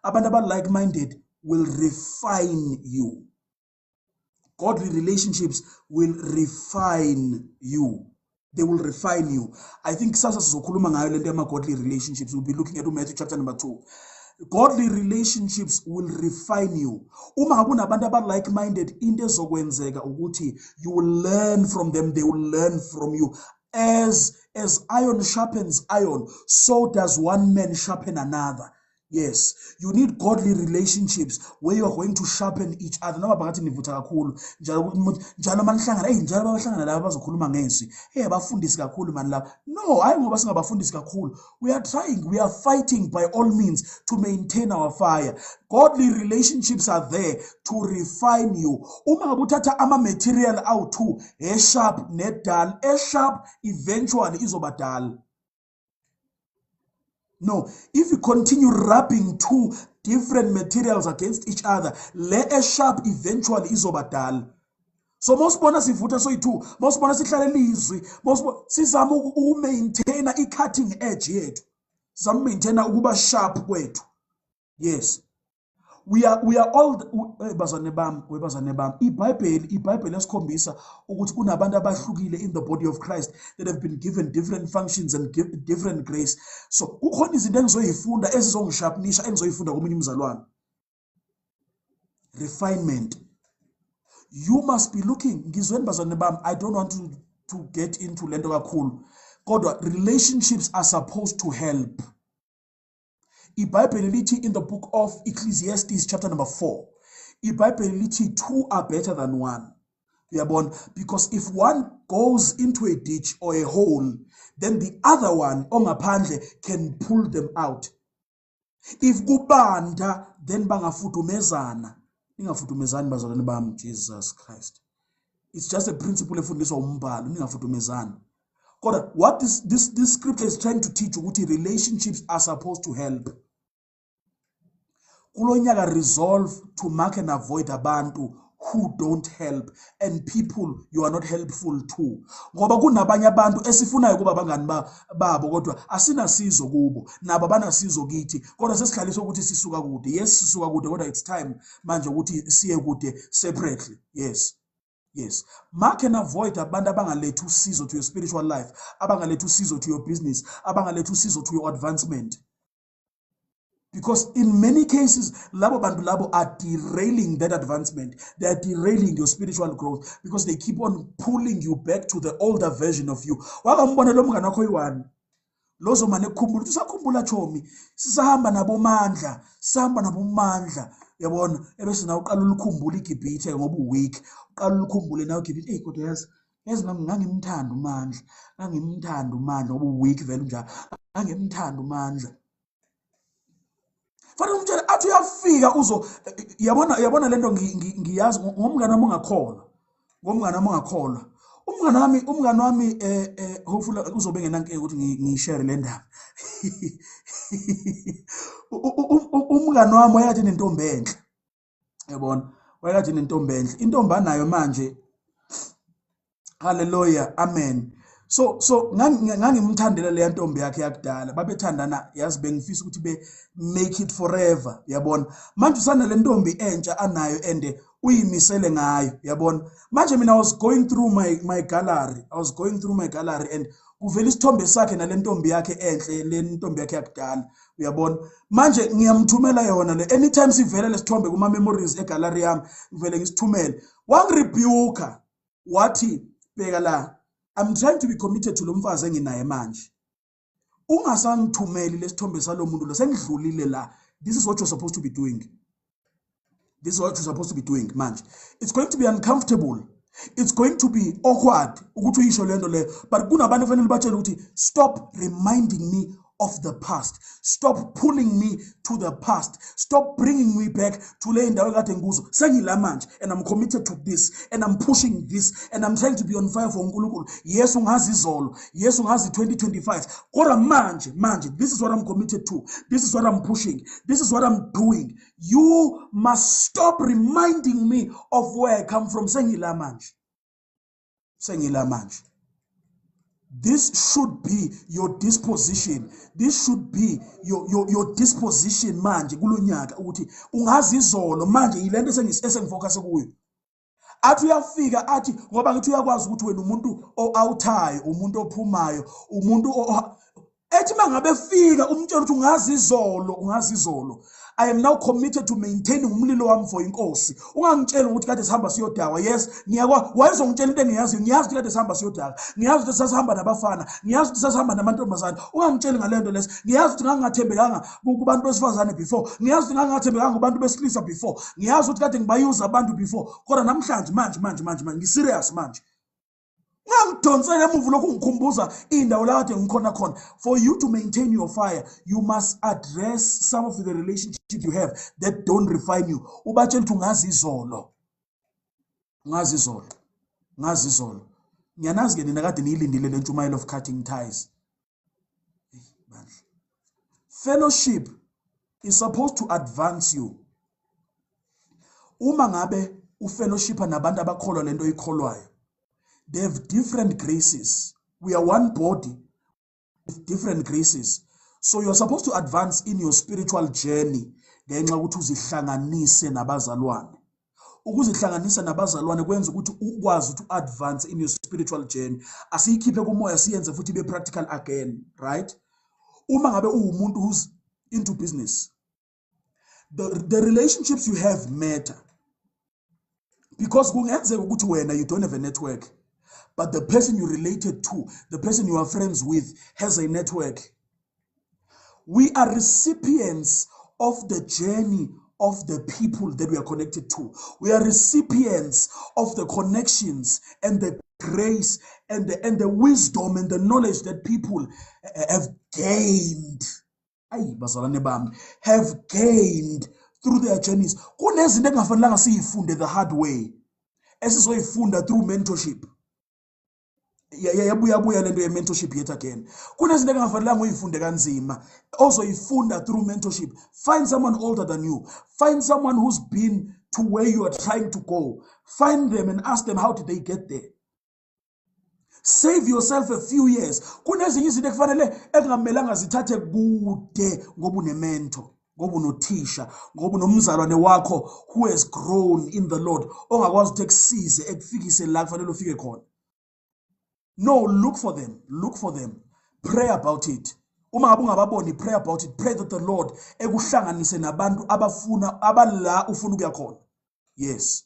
aba-like-minded will refine you. Godly relationships will refine you. They will refine you. I think sasa sizokhuluma ngayo lento yama-godly relationships. We'll be looking at Matthew chapter number 2. Godly relationships will refine you. Uma abunabantu aba-like-minded, into ezokwenzeka ukuthi you will learn from them, they will learn from you. As iron sharpens iron, so does one man sharpen another. Yes, you need godly relationships where you are going to sharpen each other. Noma bakathi nivutha kakhulu njalo manihlangana njalo bahlangana laba bazokhuluma ngezwi bafundisi kakhulu mani la. No, hayi ngoba singabafundisi kakhulu. We are fighting by all means to maintain our fire. Godly relationships are there to refine you. Uma ubuthatha ama material awu-2, sharp ne-dull, sharp eventually izoba dull. No, if you continue rubbing two different materials against each other, le sharp eventually izoba dull. So mosibona sivuta soyi-2, mosibona sihlale lizwi, sizama ukumaintaina i-cutting edge yethu, sizama ukumaintaina ukuba sharp kwethu. Yes. We are all bazane bam iBhayibheli esikhombisa ukuthi kunabantu abahlukile in the body of Christ that have been given different functions and different grace. So kukhona izinto engizoyifunda ezizongisharpenisha engizoyifunda komunye umzalwane. Refinement. You must be looking. Ngizweni bazane bam, I don't want to get into lento kakhulu. Kodwa relationships are supposed to help. iBhayibheli lithi in the book of Ecclesiastes chapter number 4, iBhayibheli lithi 2 are better than 1. Uyabona, because if one goes into a ditch or a hole, then the other one ongaphandle can pull them out. If kubanda, then bangafutumezana. Ningafutumezani bazalwane bami, Jesus Christ. It's just a principle efundiswa umbhalo, ningafutumezani. God, what this scripture is trying to teach you, relationships are supposed to help. Kulonyaka resolve to mark and avoid abantu who don't help and people you are not helpful to. Ngoba kunabanye abantu esifunayo kuba bangani babo kodwa asinasizo kubo, nabo banasizo kithi. Kodwa sesihlaliswa ukuthi sisuka kude. Yes, sisuka kude kodwa it's time manje ukuthi siye kude separately. Yes. Yes. Mark and avoid abantu abangalethi usizo to your spiritual life, abangalethi usizo to your business, abangalethi usizo to your advancement. Because in many cases, labo bantu labo are derailing that advancement. They are derailing your spiritual growth because they keep on pulling you back to the older version of you. Wakambona lo mngane wakho yi-1. Lozo mane kukhumbula, usakhumbula chomi, sisahamba nabomandla, sihamba nabomandla. Yabona, ebese na uqala ukukhumbula iGibhithe ngoba uweak. Uqala ukukhumbule nawe iGibhithe, kodwa yazi nami ngangimthanda umandla ngoba uweak vele njalo. Ngangimthanda umandla. Fanele umtshela athi uyafika uzo yabona lento ngiyazi ngomngane wami ongakholwa. Ngomngane wami ongakholwa. Umngane wami hopefully uzobe ngenankinga ukuthi ngishare le ndaba. Umngane wami wayekade nentombi enhle. Yabona, wayekade nentombi enhle. Intombi anayo manje. Hallelujah. Amen. So ngangimthandela le ntombi yakhe yakudala babethandana yazi bengifisa ukuthi be make it forever yabona manje usana le ntombi entsha anayo ende uyimisele ngayo yabona manje mina I was going through my gallery and kuvela isithombe sakhe nale ntombi yakhe enhle le ntombi yakhe yakudala uyabona manje ngiyamthumela yona le anytime sivela lesithombe kuma memories egallery yami ngivele ngisithumele wangirebuke wathi bheka la I'm trying to be committed to lo mfazi enginaye manje ungasangithumeli lesithombe salomuntu lo sengidlulile la this is what you're supposed to be doing manje it's going to be uncomfortable it's going to be awkward ukuthi uyisho lento le but kunabantu fanele batshele ukuthi stop reminding me of the past stop pulling me to the past stop bringing me back to le ndawo kade ngikuzo sengila manje and I'm committed to this and I'm pushing this and I'm trying to be on fire for uNkulunkulu yes ungazi izolo yes ungazi 2025 kodwa manje this is what I'm committed to this is what I'm pushing this is what I'm doing you must stop reminding me of where I come from sengila manje this should be your disposition. This should be your disposition manje kulonyaka ukuthi ungazi izolo manje yilento esengifocus kuyo. Athi uyafika athi ngoba ngithi uyakwazi ukuthi wena umuntu outhayo, umuntu ophumayo, umuntu ethi mangabe fika umtshela ukuthi ungazi izolo. I am now committed to maintaining umlilo wami for inkosi. Ungangitshela ukuthi kade sihamba siyodawa. Yes, ngiyakwa wayezongitshela into engiyazi. Ngiyazi ukuthi kade sihamba siyodawa. Ngiyazi ukuthi sasihamba nabafana. Ngiyazi ukuthi sasihamba namantombazana. Ungangitshela ngalento lesi. Ngiyazi ukuthi ngangathembekanga kubantu besifazane before. Ngiyazi ukuthi ngangathembekanga kubantu besilisa before. Ngiyazi ukuthi kade ngibayuza abantu before. Kodwa namhlanje manje ngiserious manje. Ngangidonsela emuva lokhu ngikhumbuza indawo la kade ngikhona khona. For you to maintain your fire, you must address some of the relationships you have that don't refine you. Ubatshela ukuthi ungazi izolo. Ngiyanazi ke nina kade niyilindile le ntshumayelo of cutting ties. Fellowship is supposed to advance you. Uma ngabe ufellowshipa nabantu abakholwa lento ikholwayo. They have different graces. We are one body with different graces. So you're supposed to advance in your spiritual journey. Ngenxa ukuthi uzihlanganise nabazalwane. Ukuzihlanganisa nabazalwane kwenza ukuthi ukwazi to advance in your spiritual journey. Asiyikhiphe kumoya siyenze futhi be practical again, right? Uma ngabe umuntu who's into business. The relationships you have matter. Because kungenzeka ukuthi wena you don't have a network. But the person you related to, the person you are friends with, has a network. We are recipients of the journey of the people that we are connected to. We are recipients of the connections and the grace and the wisdom and the knowledge that people have gained. Have gained through their journeys. Kunezinto engafanelanga siyifunde the hard way. Esizoyifunda through mentorship. Yabuya lento ye mentorship yet again. Kunezinto engafanelanga uyifunde kanzima. Ozoyifunda through mentorship. Find someone older than you. Find someone who's been to where you are trying to go. Find them and ask them how did they get there. Save yourself a few years. Kunezinye izinto ekufanele engamelanga zithathe kude ngoba unementor. Ngoba unothisha, ngoba unomzalwane wakho who has grown in the Lord. Ongakwazi ukuthi ekusize ekufikise la kufanele ufike khona. No, look for them. Pray about it. Uma ngabe ungababoni, pray about it. Pray that the Lord ekuhlanganise nabantu abala ufuna ukuya khona. Yes.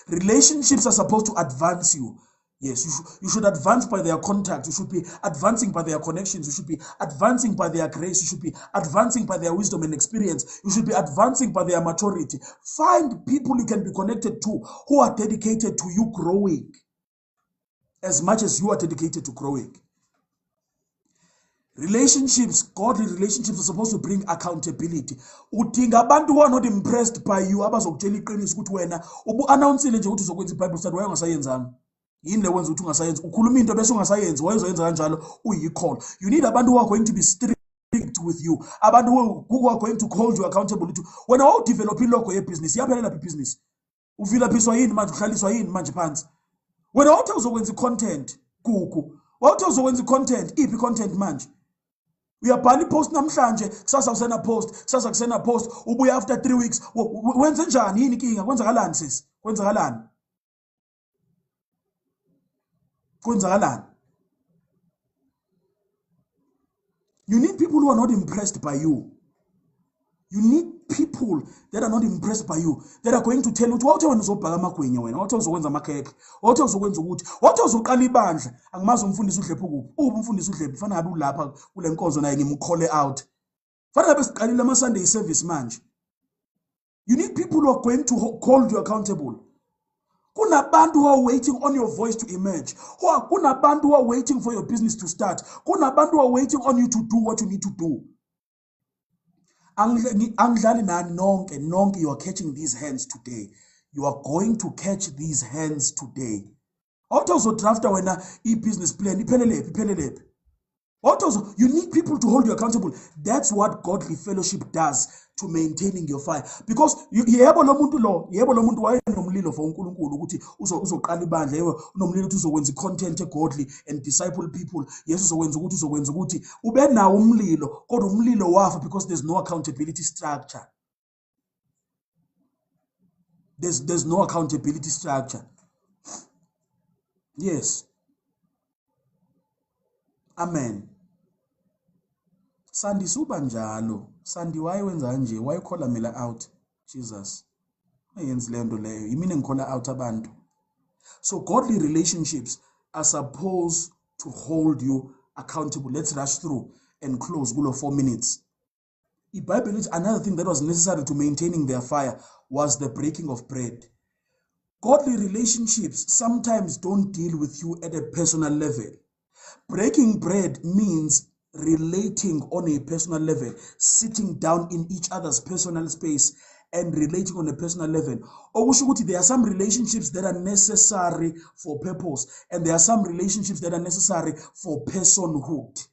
Relationships are supposed to advance you. Yes, you should advance by their contact. You should be advancing by their connections. You should be advancing by their grace. You should be advancing by their wisdom and experience. You should be advancing by their maturity. Find people you can be connected to who are dedicated to you growing as much as you are dedicated to growing. Relationships, godly relationships, are supposed to bring accountability. Udinga abantu who are not impressed by you abazokutshela iqiniso ukuthi wena ubu-announcile nje ukuthi uzokwenza iBible study wayengasayenzanga. Yini le wenza ukuthi ungasayenzi ukhuluma into bese ungasayenzi wayezoyenza kanjalo uyicall. You need abantu who are going to be strict with you, abantu who are going to hold you accountable to wena awudevelop ilogo yebusiness yaphelela business uvila phiswa yini manje uhlaliswa yini manje phansi wena awuthi uzokwenza content kuku Wawuthi uzokwenza i-content, iphi i-content manje? Uyabhala i-post namhlanje, kusasa kusena post, kusasa kusena post, ubuya after 3 weeks. Wenze njani? Yini inkinga? Kwenzakalani sis? Kwenzakalani? Kwenzakalani? You need people who are not impressed by you. You need people that are not impressed by you, that are going to tell you, wawuthi wena uzobhaka amagwinya wena, wawuthi uzokwenza amakhekhe, wawuthi uzokwenza ukuthi, wawuthi uzoqala ibandla, angimazi umfundisi uDlephu kuphi. Umfundisi uDlephu fana ngabe ulapha kule nkonzo naye ngimcall out. Fana ngabe siqalile ama Sunday service manje. You need people who are going to hold you accountable. Kunabantu who are waiting on your voice to emerge. Kunabantu who are waiting for your business to start. Kunabantu who are waiting on you to do what you need to do. Angidlali nani nonke, you are catching these hands today. You are going to catch these hands today. Also drafter wena business plan iphelele. You need people to hold you accountable. That's what godly fellowship does to maintaining your fire. Because yebo lo muntu wayenomlilo for uNkulunkulu ukuthi uzoqala ibandla, yebo unomlilo ukuthi uzokwenza content godly and disciple people. Yes, uzokwenza ukuthi ube nawo umlilo, kodwa umlilo wafa because there's no accountability structure. There's no accountability structure. Yes. Amen. Sandi suba njalo. Sandi wayenza nje, wayekhola mina out. Jesus. Ayenzi lento leyo. Yimina ngikhola out abantu. So godly relationships are supposed to hold you accountable. Let's rush through and close below 4 minutes. The Bible is another thing that was necessary to maintaining their fire was the breaking of bread. Godly relationships sometimes don't deal with you at a personal level. Breaking bread means relating on a personal level, sitting down in each other's personal space and relating on a personal level. There are some relationships that are necessary for purpose, and there are some relationships that are necessary for personhood.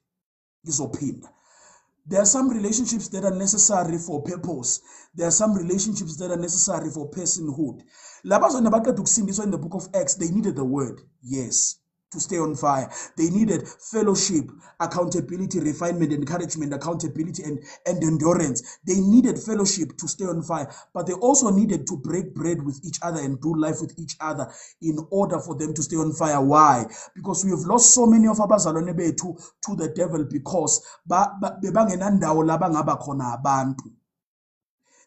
There are some relationships that are necessary for purpose. There are some relationships that are necessary for personhood. In the book of Acts, they needed the word, yes, to stay on fire. They needed fellowship, accountability, refinement, encouragement, accountability, and endurance. They needed fellowship to stay on fire, but they also needed to break bread with each other and do life with each other in order for them to stay on fire. Why? Because we have lost so many of our bazalwane bethu to the devil because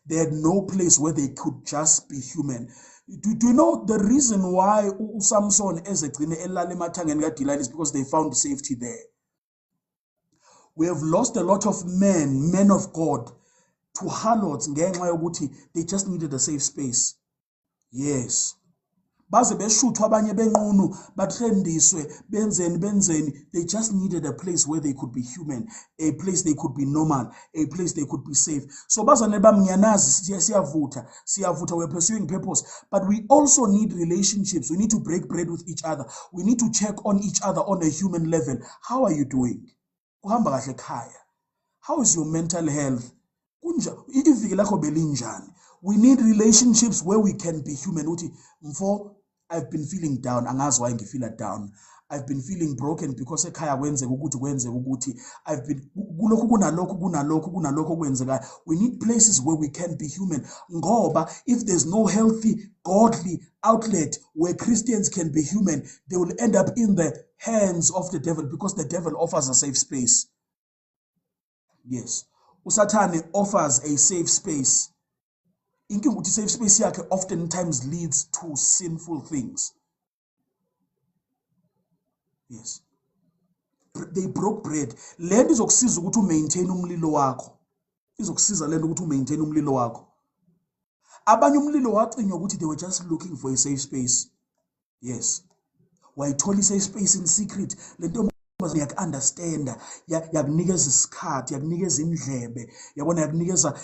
they had no place where they could just be human. Do you know the reason why Samson is is because they found safety there? We have lost a lot of men of God, to harlots. They just needed a safe space. Yes. Baze beshuthwa abanye benqunu batrendiswe benzeni. They just needed a place where they could be human, a place they could be normal, a place they could be safe. So bazane bamnyanazi siyavutha, we're pursuing purpose, but we also need relationships. We need to break bread with each other. We need to check on each other on a human level. How are you doing? Kuhamba kahle ekhaya? How is your mental health? Iviki lakho belinjani? We need relationships where we can be human. I've been feeling down. Angazi why ngifeel down. I've been feeling broken because ekhaya kwenzeka ukuthi. I've been kunalokho kwenzeka. We need places where we can be human. Ngoba if there's no healthy, godly outlet where Christians can be human, they will end up in the hands of the devil because the devil offers a safe space. Yes. Usathane offers a safe space. Inkinga safe space yakhe oftentimes leads to sinful things. Yes. They broke bread. Lento izokusiza ukuthi umaintain umlilo wakho. Izokusiza lento ukuthi umaintain umlilo wakho. Abanye umlilo wacinywa ukuthi they were just looking for a safe space. Yes. Wayithola safe space in secret. Lento yaku-understanda, yakunikeza isikhathi, yakunikeza indlebe, yabona yakunikeza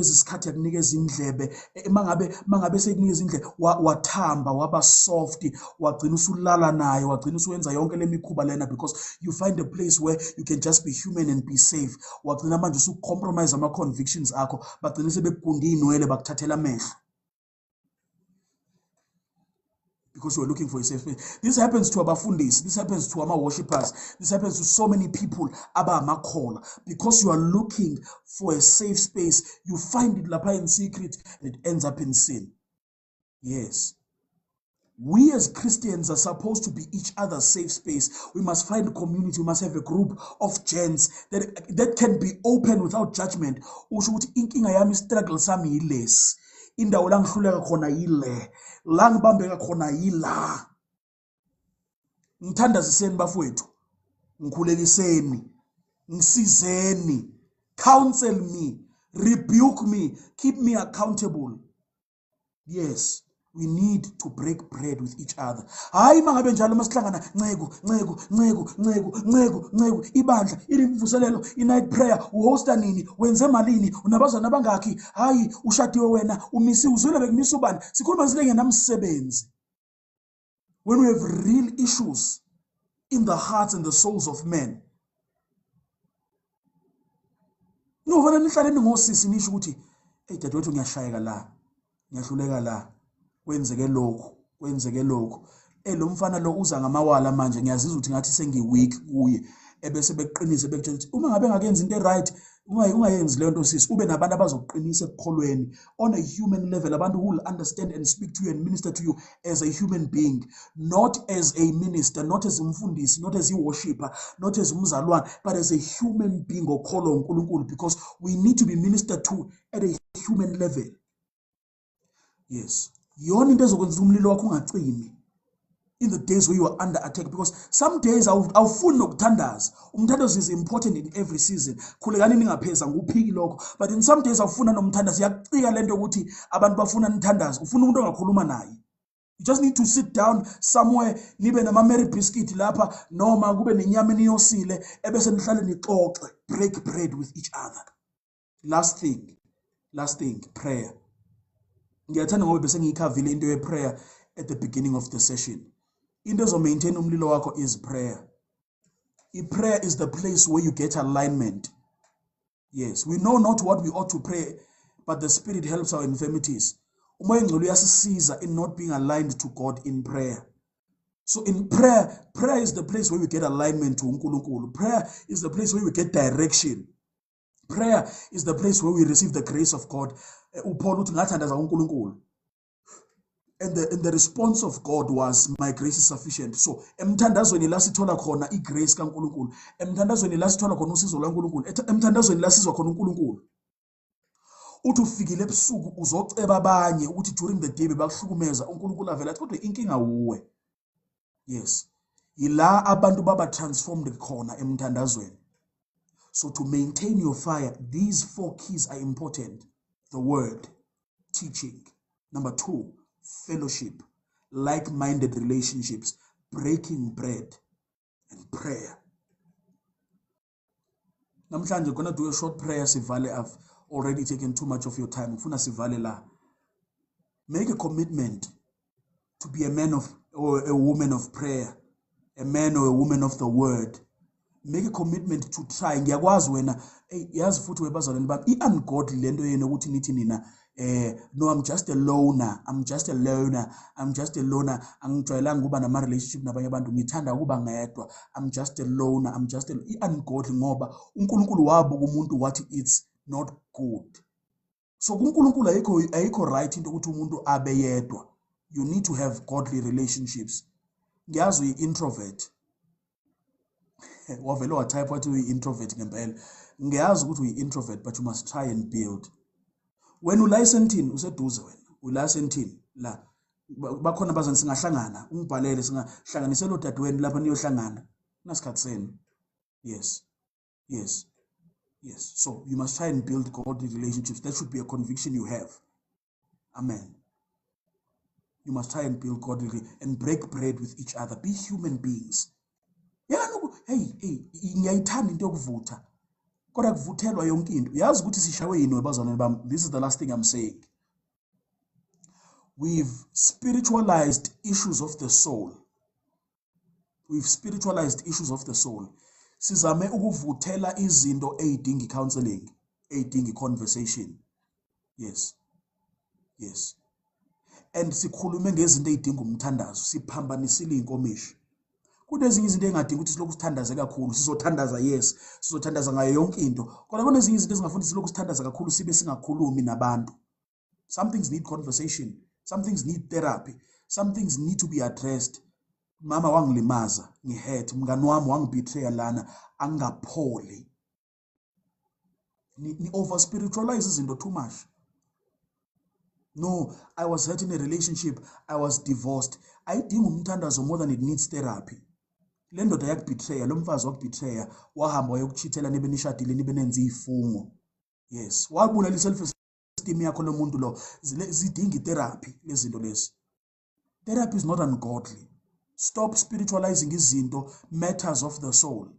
isikhathi, yakunikeza indlebe. Mangabe sekunikeza indlebe, wathamba, waba soft, wagcina usulala naye, wagcina usuwenza yonke le mikhuba lena because you find a place where you can just be human and be safe. Wagcina manje usucompromise ama-convictions akho, bagcina sebekugunda iy'nwele bakuthathela amehlo. because you are looking for a safe space. This happens to abafundisi, this happens to our worshippers, this happens to so many people abamakhola. Because you are looking for a safe space, you find it lapha in secret and it ends up in sin. Yes. We as Christians are supposed to be each other's safe space. We must find a community. We must have a group of gents that can be open without judgment. Usho ukuthi inkinga yami, struggle sami yiles. Indawo la ngihluleka khona yile. La ngibambeka khona yila. Ngithandaziseni bafowethu. Ngikhulekiseni. Ngisizeni. Counsel me. Rebuke me. Keep me accountable. Yes. We need to break bread with each other. Hayi mangabe njalo masihlangana ncegu ibandla ilimvuselelo i-night prayer uhosta nini wenze malini unabazana abangaki hayi ushadiwe wena umisi uzwile bekumisa ubani sikhuluma silenge namsebenzi. When we have real issues in the hearts and the souls of men, no vana nihlale ningosisi nisho ukuthi hey dadewethu ngiyashayeka la ngiyahluleka la kwenzeke lokho lo mfana lo uza ngamawala manje ngiyazizwa ukuthi ngathi sengiweak kuye ebese beqinise bekutshela ukuthi uma ngabe ngakenza into right ungayenzi leyo nto sisi ube nabantu abazokuqinisa ekukholweni on a human level, abantu who will understand and speak to you and minister to you as a human being, not as a minister, not as umfundisi, not as a worshipper, not as umzalwane, but as a human being okholwa uNkulunkulu, because we need to be ministered to at a human level. Yes. Yona into ezokwenza umlilo wakho ungacimi in the days where you are under attack, because some days awufuni nokuthandaza. Umthandazo is important in every season. Khulekani ningapheza nguphiki lokho, but in some days awufuna nomthandazo. Yaqika lento ukuthi abantu bafuna nithandaza, ufuna umuntu ongakhuluma naye. You just need to sit down somewhere, nibe nama Mary biscuit lapha noma kube nenyama eniyosile ebese nihlale nixoxe, break bread with each other. Last thing, prayer. Ngiyathanda ngoba bese ngiyikhavile into ye-prayer at the beginning of the session. Into ezo maintain umlilo wakho is prayer. Prayer is the place where you get alignment. Yes, we know not what we ought to pray, but the Spirit helps our infirmities. Umoya ngcwele uyasisiza in not being aligned to God in prayer. So in prayer is the place where we get alignment to uNkulunkulu. Prayer is the place where we get direction. Prayer is the place where we receive the grace of God. And the response of God was, my grace is sufficient. So emthandazweni la sithola khona igrace kaNkulunkulu, emthandazweni la sithola khona usizo lwaNkulunkulu, emthandazweni la sizwa khona uNkulunkulu. Uthi ufikile ebusuku uzoceba abanye ukuthi during the day bebakuhlukumeza uNkulunkulu avela athi kodwa inkinga uwe. Yes. Ila abantu baba transformed khona emthandazweni. So to maintain your fire, these 4 keys are important. The word, teaching. Number 2, fellowship, like-minded relationships, breaking bread, and prayer. Namhlanje we're going to do a short prayer. Sivale, I've already taken too much of your time. Ufuna sivale la. Make a commitment to be a man of or a woman of prayer, a man or a woman of the word. Make a commitment to try. Ngiyakwazi wena yazi futhi webazalwane bami i-ungodly lento yena ukuthi nithi nina no, I'm just a loner, angijwayelanga ukuba nama relationship nabanye abantu, ngithanda ukuba ngedwa, I'm just a loner, i-ungodly ngoba uNkulunkulu wabuka umuntu wathi it's not good. So kuNkulunkulu ayikho right into ukuthi umuntu abe yedwa. You need to have godly relationships. Ngiyazi uyi-introvert. Wavele watype wathi uyi-introvert ngempela. Ngiyazi ukuthi uyi-introvert, but you must try and build. When ulicensing useduze wena, ulicensing la bakhona bazana singahlangana, ungibhalele singahlanganisela odadewenu lapha niyohlangana. Nasikhathi senu. Yes. So you must try and build godly relationships. That should be a conviction you have. Amen. You must try and build godly and break bread with each other. Be human beings. Hey, ngiyayithanda into yokuvutha. Kodwa kuvuthelwa yonke into. Yazi ukuthi sishawe yini webazalwane bami? This is the last thing I'm saying. We've spiritualized issues of the soul. Sizame ukuvuthela izinto eyidinga counseling, eyidinga conversation. Yes. and sikhulume ngezinto ezidinga umthandazo, siphambanisile inkomishi. Kunezinye izinto engadingi ukuthi silokhu sithandaze kakhulu. Sizothandaza, yes, sizothandaza ngayo yonke into, kodwa kunezinye izinto ezingafuni silokhu sithandaza kakhulu sibe singakhulumi nabantu. Some things need conversation, some things need therapy, some things need to be addressed. Mama wangilimaza, ngihurt, mngani wami wangibetray lana, angapholi. Ni over spiritualize izinto too much. No, I was hurt in a relationship, I was divorced. Ayidingi umthandazo more than it needs therapy. Le ndoda yakubetray, lo mfazi wakubetray, wahamba wayokuchithela nibe nishadile nibe nenze ifungo. Yes, wabulala i-self-esteem yakho lo muntu lo. Zidinga therapy lezi zinto lezi. Therapy is not ungodly. Stop spiritualizing izinto, matters of the soul.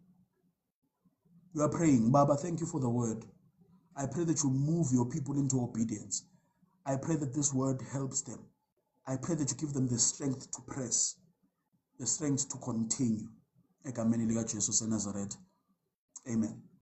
You are praying, Baba, thank you for the word. I pray that you move your people into obedience. I pray that this word helps them. I pray that you give them the strength to press, the strength to continue. Egameni lika Jesu se Nazareth. Amen.